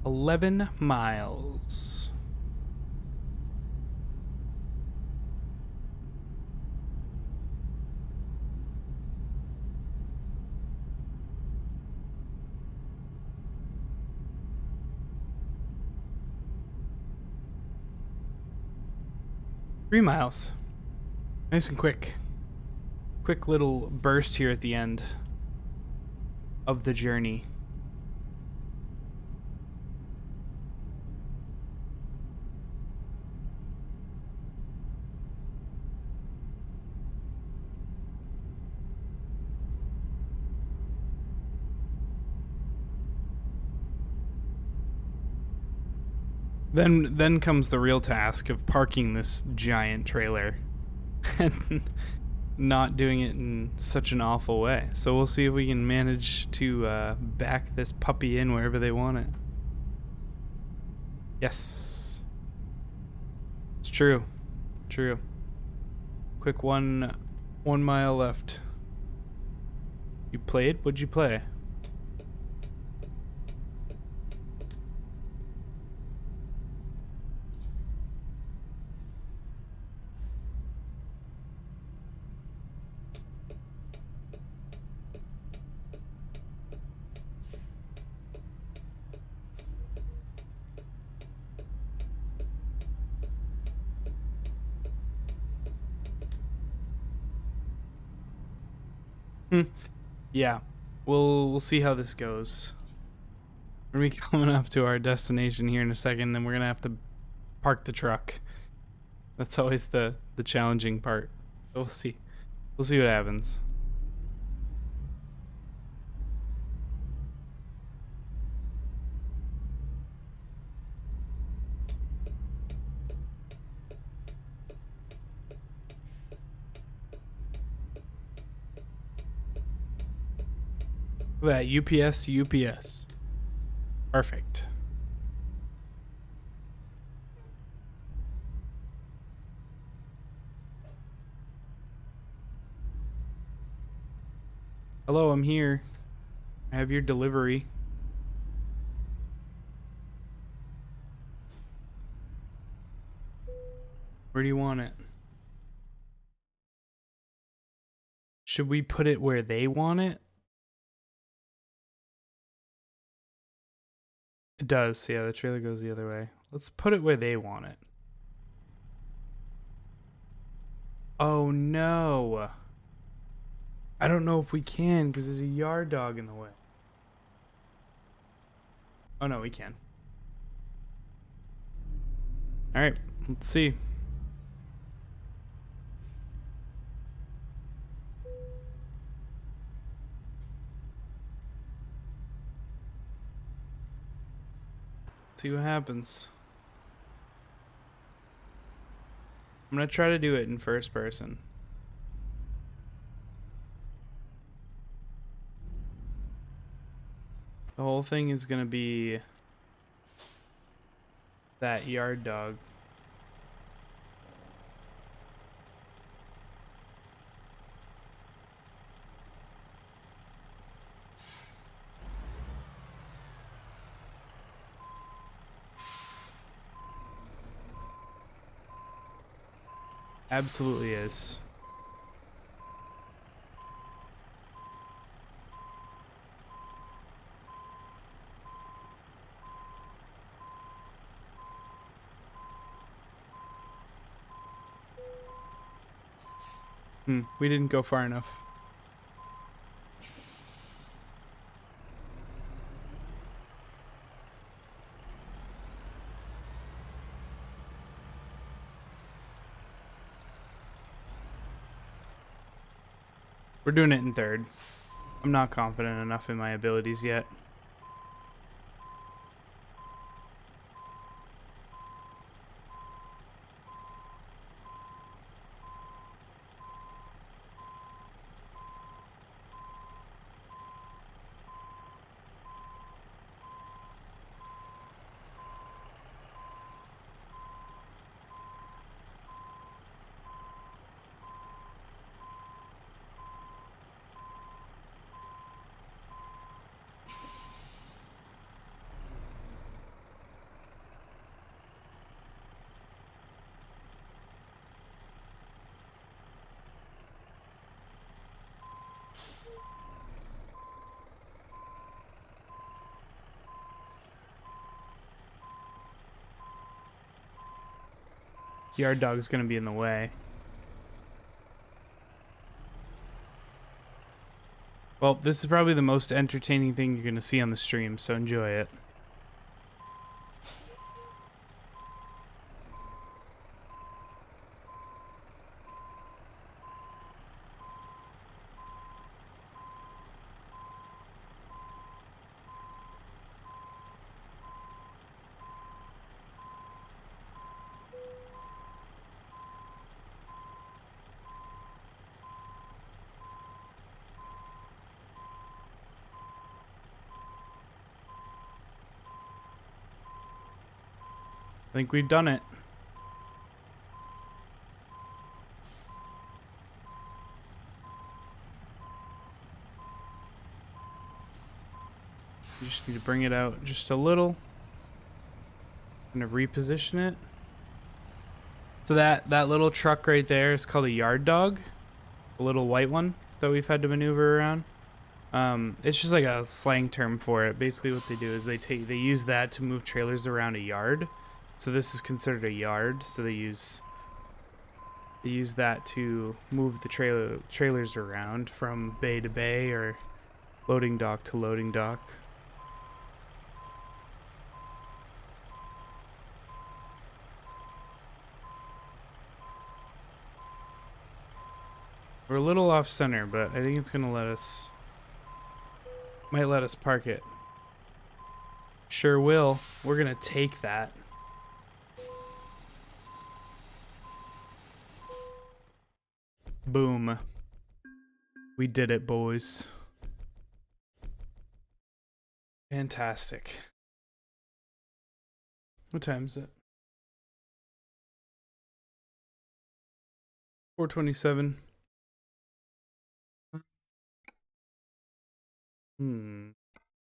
11 miles. Three miles. Nice and quick. Quick little burst here at the end of the journey. Then comes the real task of parking this giant trailer and not doing it in such an awful way. So we'll see if we can manage to back this puppy in wherever they want it. Yes. It's true. True. Quick 1 mile left. You played? What'd you play? Yeah. We'll see how this goes. We're gonna be coming up to our destination here in a second, and we're gonna have to park the truck. That's always the challenging part. We'll see. We'll see what happens. Look at that UPS UPS. Perfect. Hello, I'm here. I have your delivery. Where do you want it? Should we put it where they want it? It does. Yeah, the trailer goes the other way. Let's put it where they want it. Oh no. I don't know if we can because there's a yard dog in the way. Oh no, we can. All right, let's see. See what happens. I'm gonna try to do it in first person. The whole thing is gonna be that yard dog. Absolutely is. We didn't go far enough. We're doing it in third. I'm not confident enough in my abilities yet. Yard dog's gonna be in the way. Well, this is probably the most entertaining thing you're gonna see on the stream, so enjoy it. I think we've done it. You just need to bring it out just a little. I'm gonna reposition it. So that little truck right there is called a yard dog, a little white one that we've had to maneuver around. It's just like a slang term for it. Basically, what they do is they use that to move trailers around a yard. So this is considered a yard. So they use that to move the trailers around from bay to bay or loading dock to loading dock. We're a little off center, but I think it's gonna might let us park it. Sure will. We're gonna take that. Boom. We did it, boys. Fantastic. What time is it? 4:27.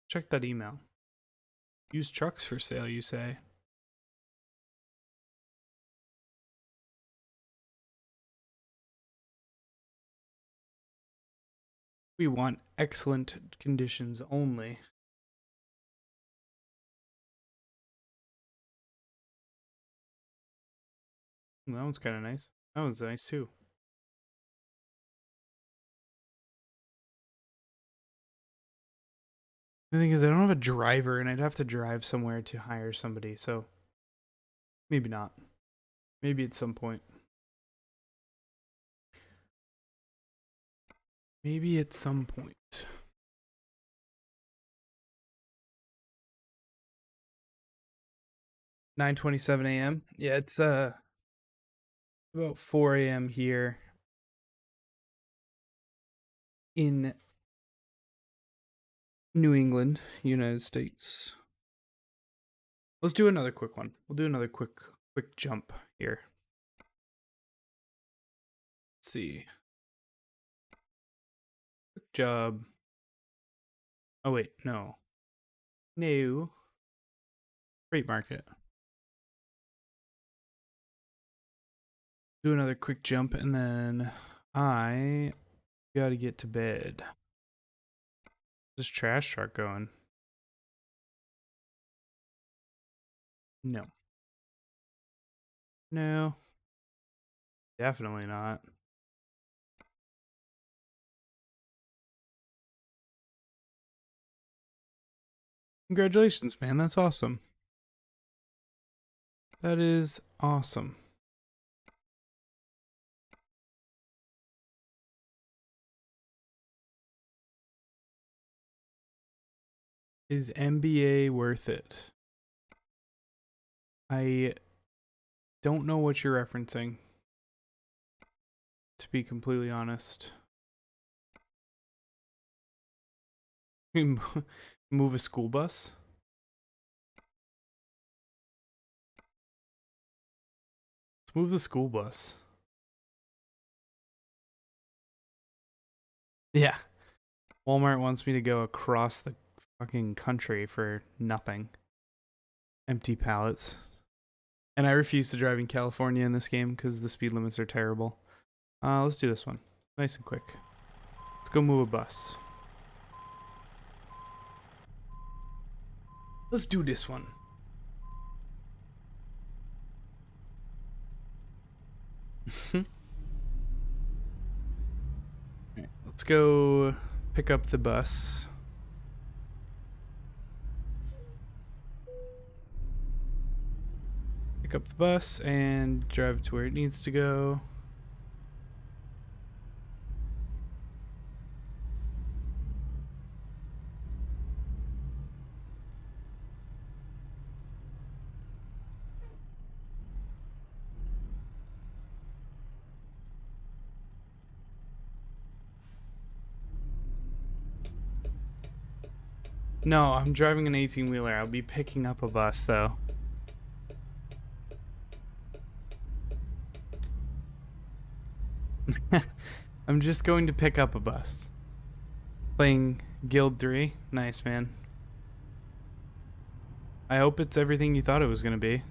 Check that email. Used trucks for sale, you say? We want excellent conditions only. That one's kind of nice. That one's nice too. The thing is, I don't have a driver, and I'd have to drive somewhere to hire somebody, so maybe not. Maybe at some point. Maybe at some point. (9:27 a.m.) Yeah, it's about 4 a.m. here in New England, United States. Let's do another quick one. We'll do another quick jump here. Let's see. Quick job. Oh wait, no. No. Freight market. Do another quick jump and then I gotta get to bed. This trash truck going? No. No. Definitely not. Congratulations, man. That's awesome. That is awesome. Is MBA worth it? I don't know what you're referencing, to be completely honest. Move a school bus? Let's move the school bus. Yeah. Walmart wants me to go across the fucking country for nothing. Empty pallets. And I refuse to drive in California in this game because the speed limits are terrible. Let's do this one. Nice and quick. Let's go move a bus. Let's do this one. Alright, let's go pick up the bus. Pick up the bus and drive it to where it needs to go. No, I'm driving an 18-wheeler. I'll be picking up a bus, though. I'm just going to pick up a bus. Playing Guild 3. Nice, man. I hope it's everything you thought it was going to be.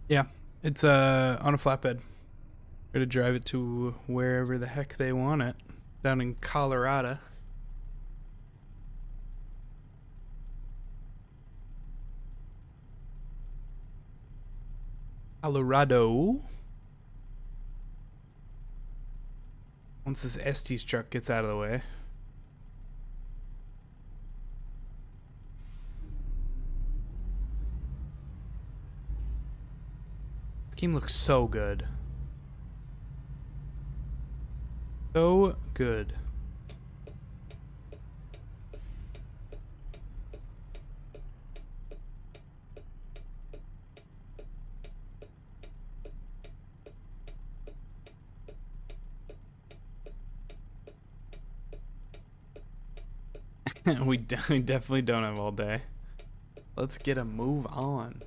Yeah, it's on a flatbed. Gotta drive it to wherever the heck they want it. Down in Colorado. Colorado. Once this Estes truck gets out of the way. This game looks so good. So good. we definitely don't have all day. Let's get a move on.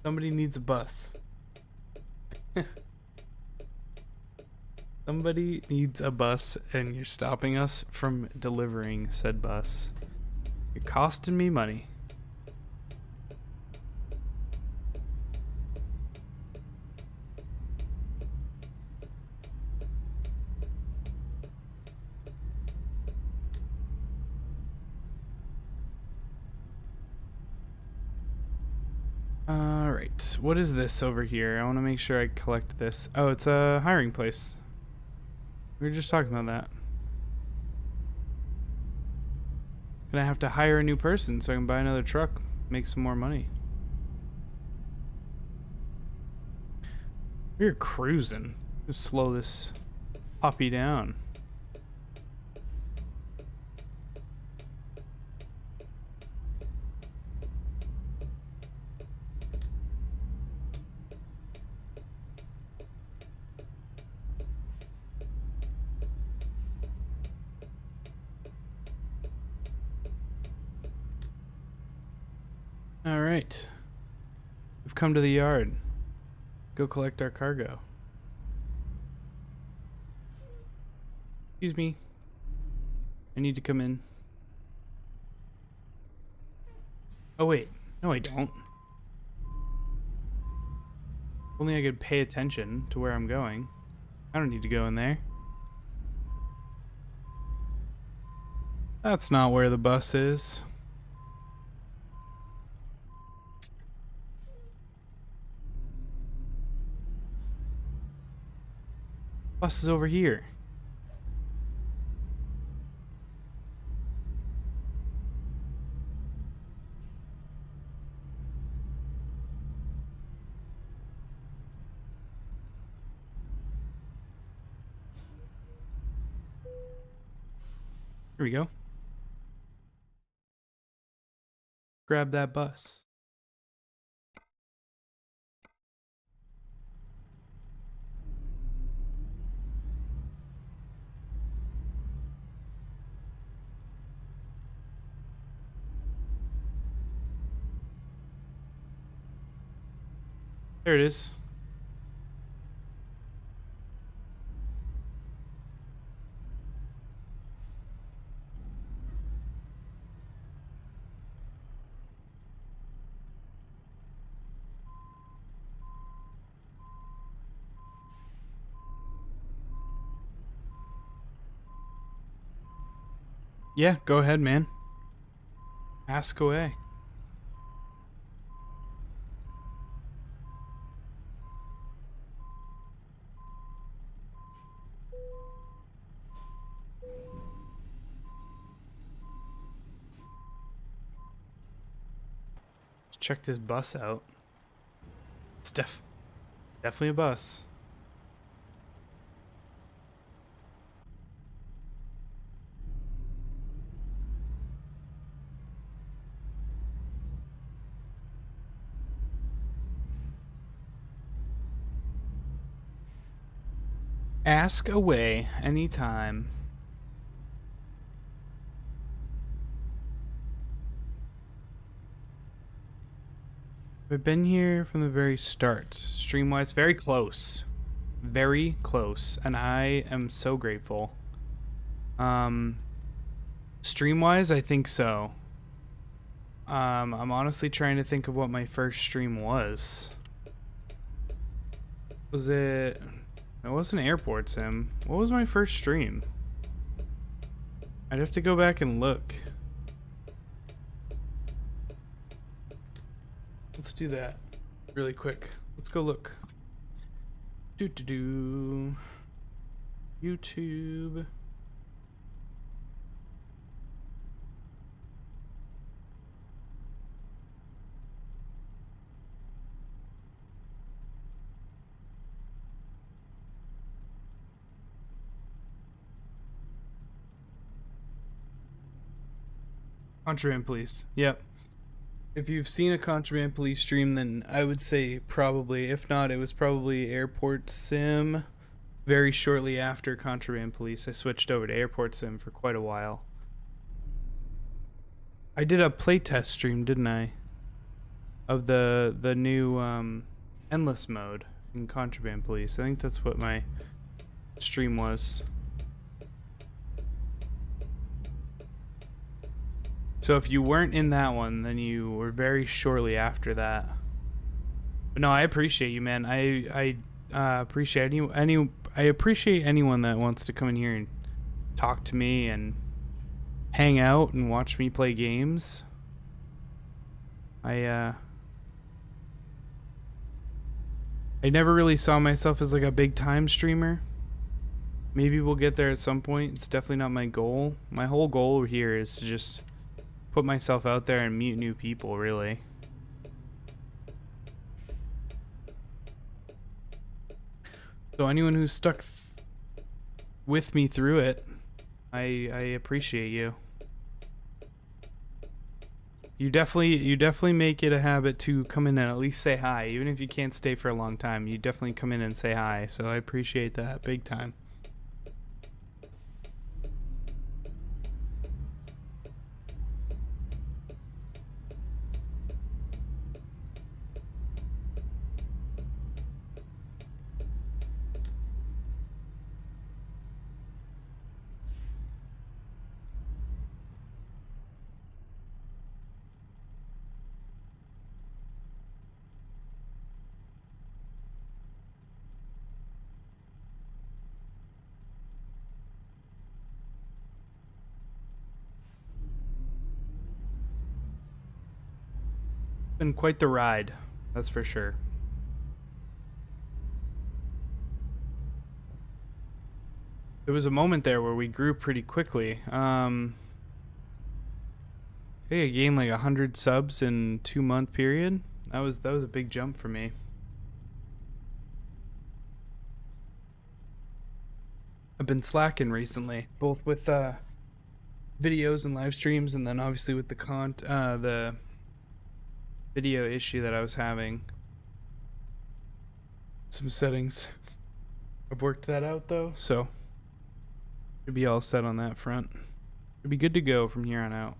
Somebody needs a bus. Somebody needs a bus, and you're stopping us from delivering said bus. You're costing me money. Alright, what is this over here? I want to make sure I collect this. Oh, it's a hiring place. We were just talking about that. Gonna have to hire a new person so I can buy another truck, make some more money. We're cruising. Just slow this puppy down. Alright. We've come to the yard. Go collect our cargo. Excuse me. I need to come in. Oh wait. No, I don't. Only I could pay attention to where I'm going. I don't need to go in there. That's not where the bus is. Bus is over here. Here we go. Grab that bus. There it is. Yeah, go ahead, man. Ask away. Let's check this bus out. It's definitely a bus. Ask away anytime. I've been here from the very start. Stream-wise, very close. Very close. And I am so grateful. Stream-wise, I think so. I'm honestly trying to think of what my first stream was. Was it... It wasn't Airport Sim. What was my first stream? I'd have to go back and look. Let's do that really quick. Let's go look. YouTube. Contraband Police. Yep. If you've seen a Contraband Police stream, then I would say probably. If not, it was probably Airport Sim. Very shortly after Contraband Police, I switched over to Airport Sim for quite a while. I did a playtest stream, didn't I? Of the new endless mode in Contraband Police. I think that's what my stream was. So if you weren't in that one, then you were very shortly after that. But no, I appreciate you, man. I appreciate I appreciate anyone that wants to come in here and talk to me and hang out and watch me play games. I never really saw myself as like a big time streamer. Maybe we'll get there at some point. It's definitely not my goal. My whole goal here is to just put myself out there and meet new people, really. So anyone who's stuck with me through it, I appreciate you. You definitely make it a habit to come in and at least say hi, even if you can't stay for a long time. You definitely come in and say hi, so I appreciate that big time. Been quite the ride, that's for sure. There was a moment there where we grew pretty quickly. I think I gained like 100 subs in 2-month period. That was a big jump for me. I've been slacking recently, both with videos and live streams, and then obviously with the video issue that I was having. Some settings. I've worked that out though, so should be all set on that front. Should be good to go from here on out.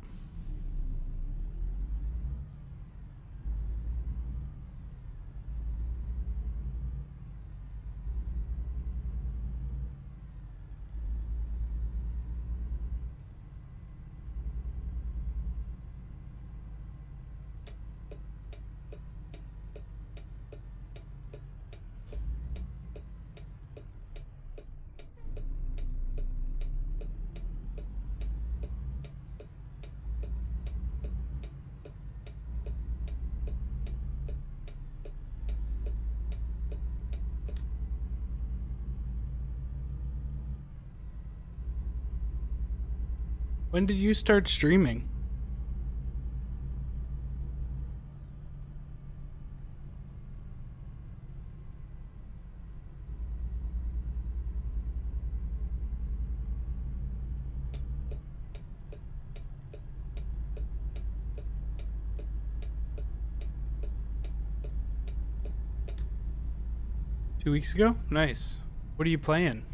When did you start streaming? Two weeks ago? Nice. What are you playing?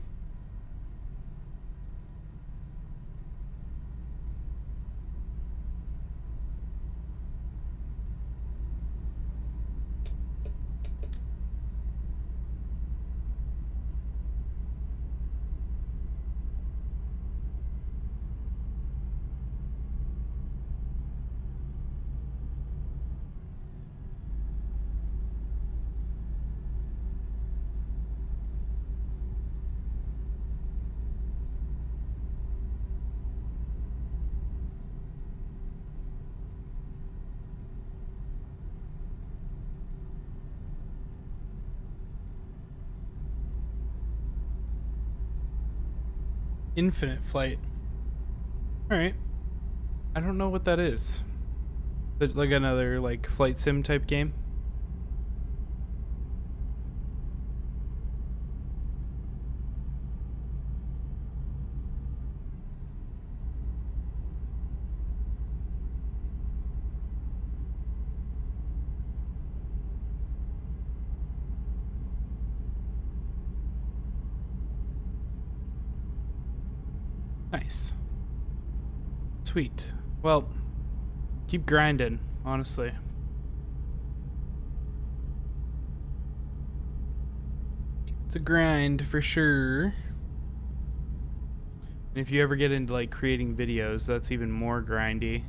Infinite Flight. Alright. I don't know what that is. But like another like flight sim type game? Nice. Sweet. Well, keep grinding, honestly. It's a grind for sure. And if you ever get into like creating videos, that's even more grindy.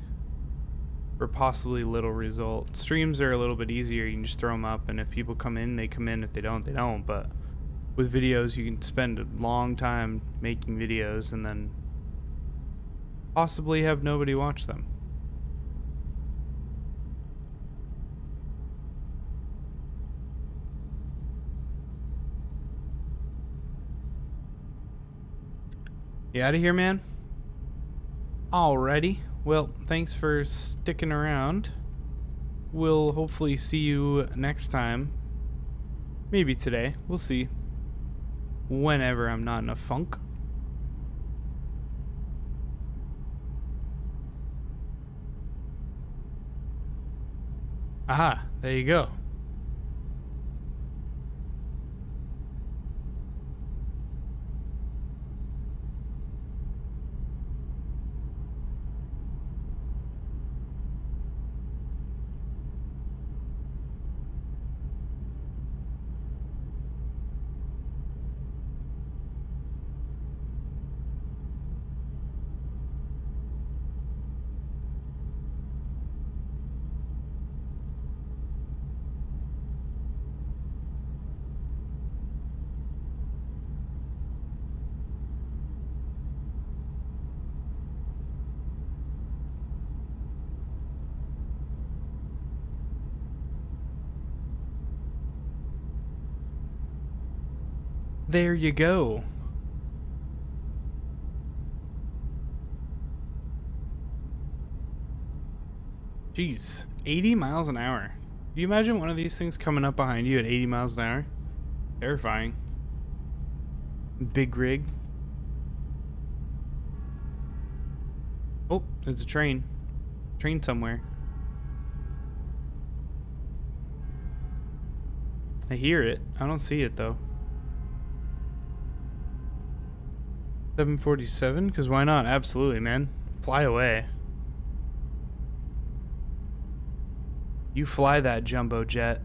For possibly little result. Streams are a little bit easier. You can just throw them up, and if people come in, they come in. If they don't, they don't. But with videos, you can spend a long time making videos and then possibly have nobody watch them. You out of here, man? Alrighty. Well, thanks for sticking around. We'll hopefully see you next time. Maybe today. We'll see. Whenever I'm not in a funk. Aha, there you go. There you go. Jeez, 80 miles an hour. Can you imagine one of these things coming up behind you at 80 miles an hour? Terrifying. Big rig. Oh, there's a train. Train somewhere. I hear it. I don't see it though. 747? Because why not? Absolutely, man. Fly away. You fly that jumbo jet.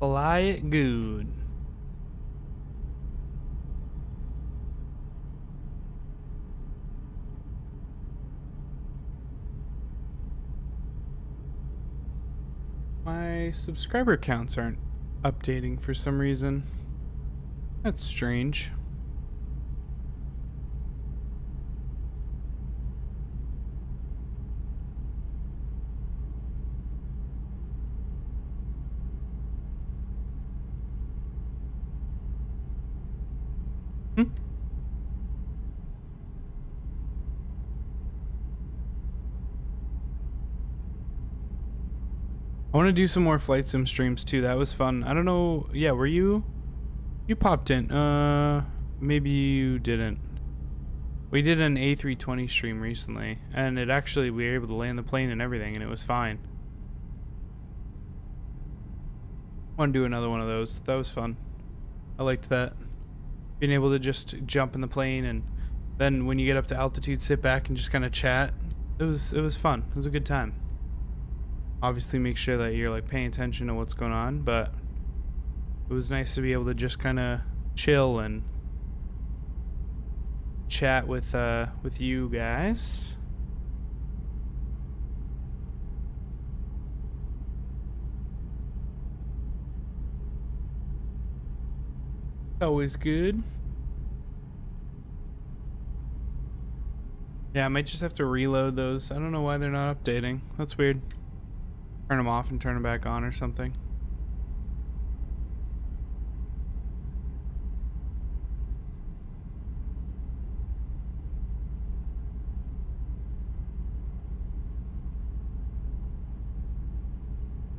Fly it good. My subscriber counts aren't updating for some reason. That's strange. I want to do some more flight sim streams too. That was fun. I don't know. Yeah, were you? You popped in. Maybe you didn't. We did an A320 stream recently, and it actually, we were able to land the plane and everything, and it was fine. I want to do another one of those. That was fun. I liked that. Being able to just jump in the plane, and then when you get up to altitude, sit back and just kind of chat. It was fun. It was a good time. Obviously, make sure that you're like paying attention to what's going on, but it was nice to be able to just kind of chill and chat with you guys. Always good. Yeah, I might just have to reload those. I don't know why they're not updating. That's weird. Turn them off and turn them back on or something.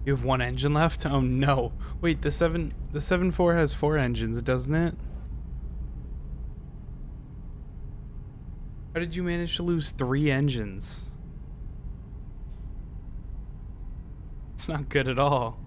You have one engine left? Oh no. Wait, the 7.4 has 4 engines, doesn't it? How did you manage to lose 3 engines? It's not good at all.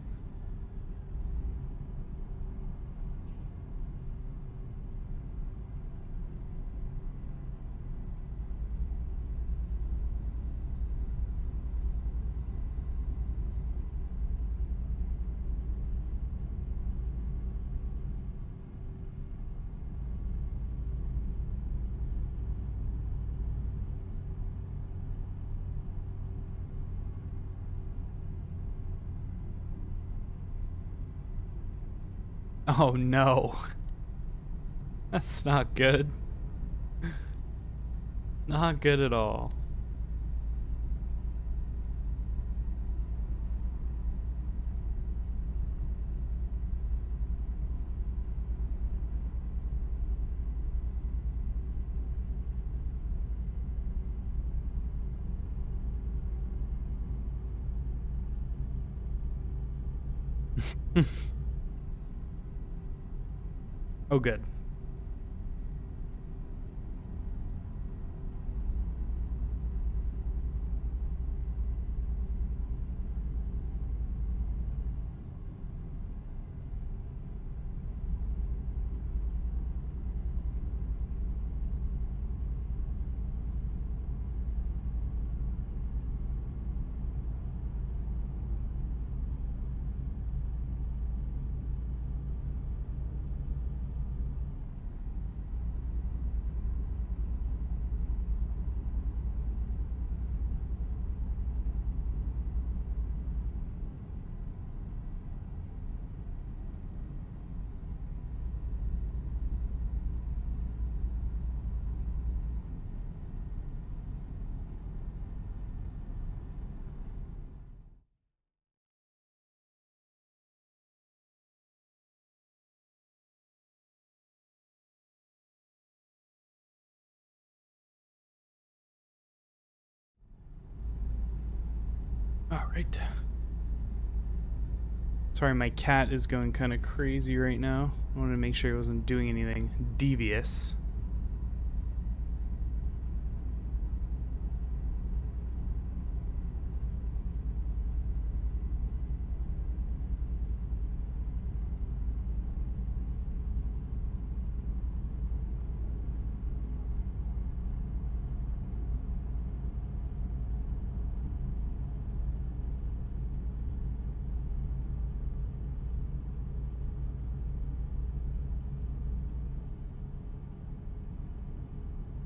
Oh no. That's not good. Not good at all. Oh good. All right. Sorry, my cat is going kind of crazy right now. I wanted to make sure he wasn't doing anything devious.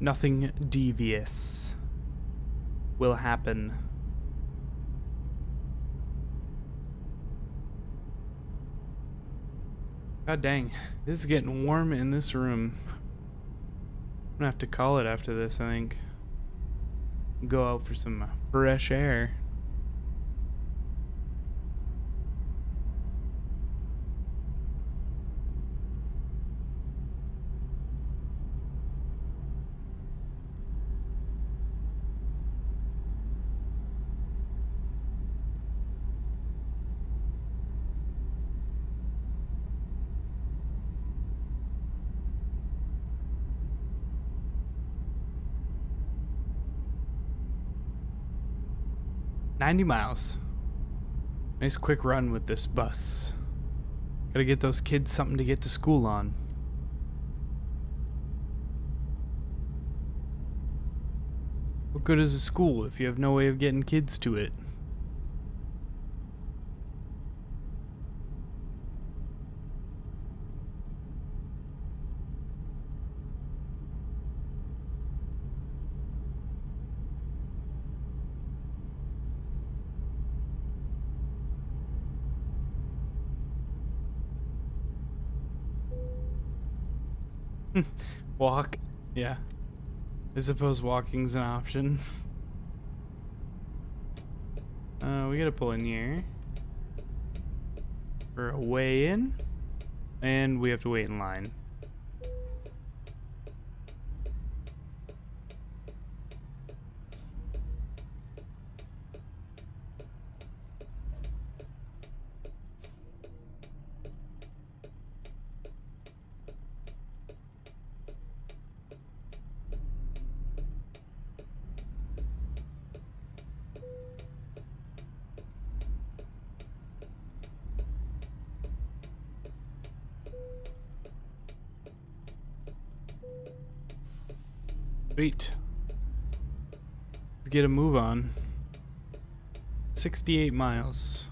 Nothing devious will happen. God dang, it is getting warm in this room. I'm gonna have to call it after this, I think. Go out for some fresh air. 90 miles. Nice quick run with this bus. Gotta get those kids something to get to school on. What good is a school if you have no way of getting kids to it? Walk. Yeah. I suppose walking's an option. We gotta pull in here for a way in, and we have to wait in line. Sweet. Let's get a move on. 68 miles.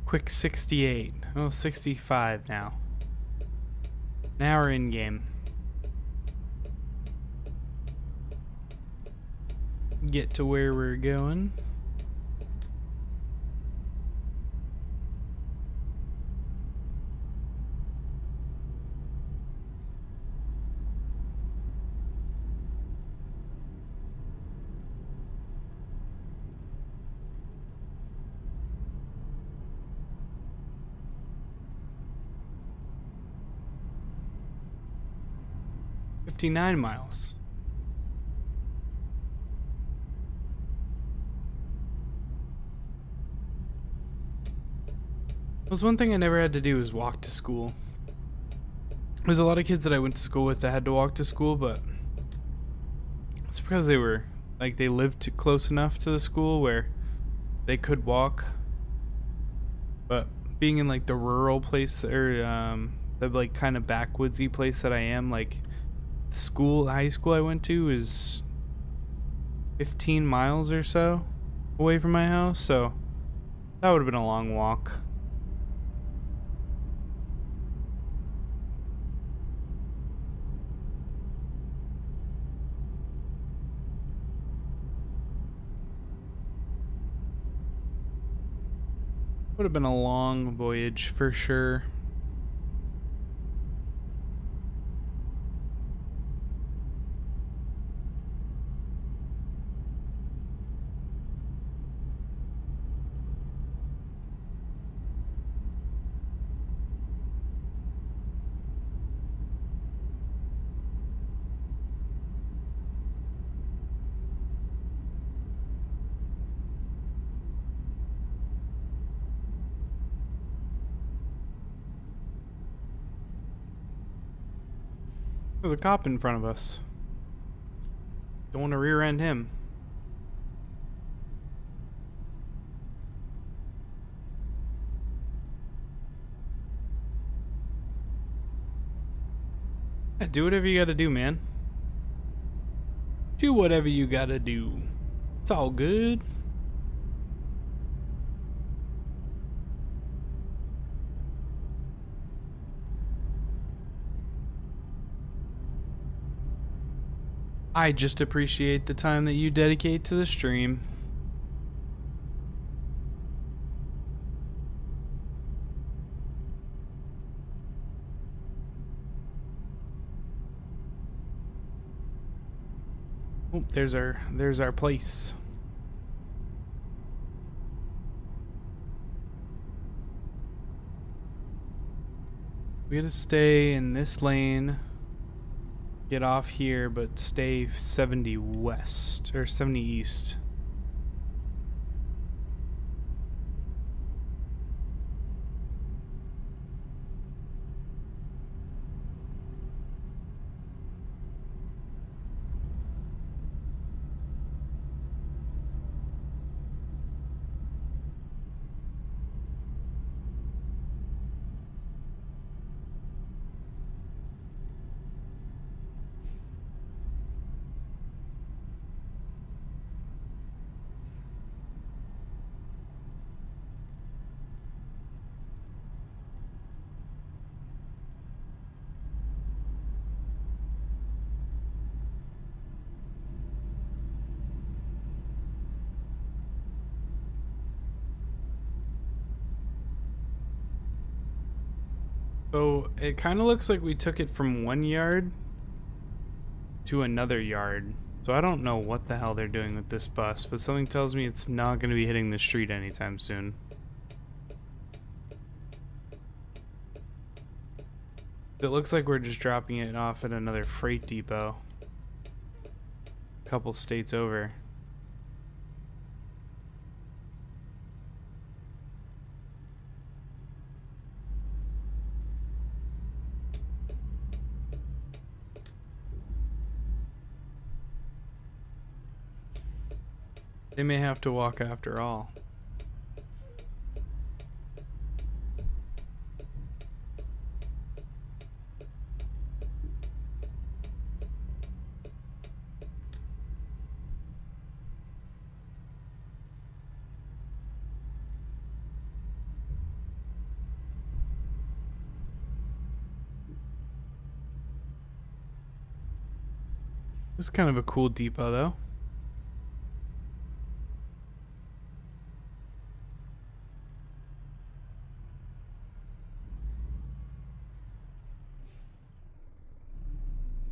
Quick 68. Oh, 65 now. Now we're in game. Get to where we're going. $59 miles. That was one thing I never had to do is walk to school. There's a lot of kids that I went to school with that had to walk to school, but it's because they were like they lived close enough to the school where they could walk. But being in like the rural place or the like kind of backwoodsy place that I am, like the high school I went to is 15 miles or so away from my house, so that would have been a long walk. Would have been a long voyage for sure. There's a cop in front of us. Don't want to rear end him. Yeah, do whatever you gotta do, man. Do whatever you gotta do. It's all good. I just appreciate the time that you dedicate to the stream. Oh, there's our place. We gotta stay in this lane. get off here, but stay 70 west or 70 east. So it kind of looks like we took it from one yard to another yard. So I don't know what the hell they're doing with this bus, but something tells me it's not going to be hitting the street anytime soon. It looks like we're just dropping it off at another freight depot. A couple states over. They may have to walk after all. This is kind of a cool depot, though.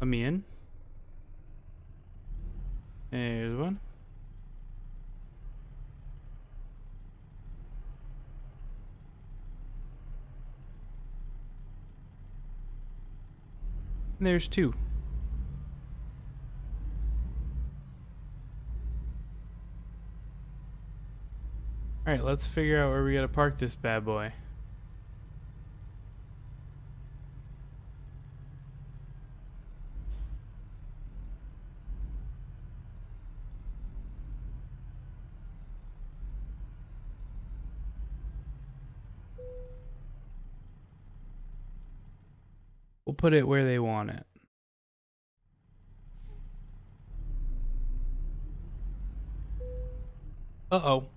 Let me in. There's one. And there's two. Alright, let's figure out where we gotta park this bad boy. We'll put it where they want it. Uh-oh.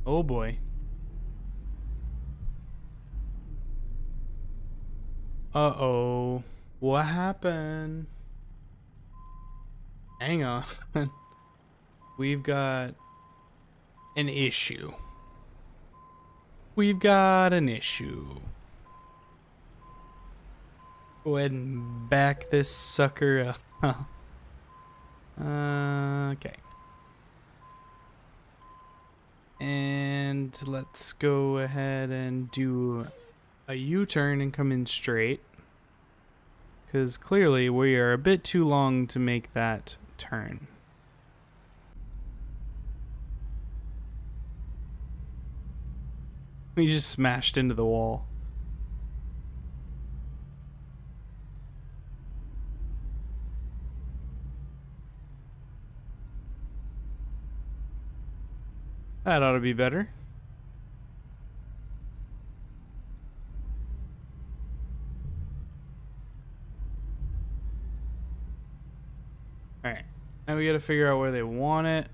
Oh boy. Uh-oh. What happened? Hang on. We've got an issue. We've got an issue. Go ahead and back this sucker up. Okay. And let's go ahead and do a U-turn and come in straight. Because clearly we are a bit too long to make that turn. We just smashed into the wall. That ought to be better. Alright, now we gotta figure out where they want it.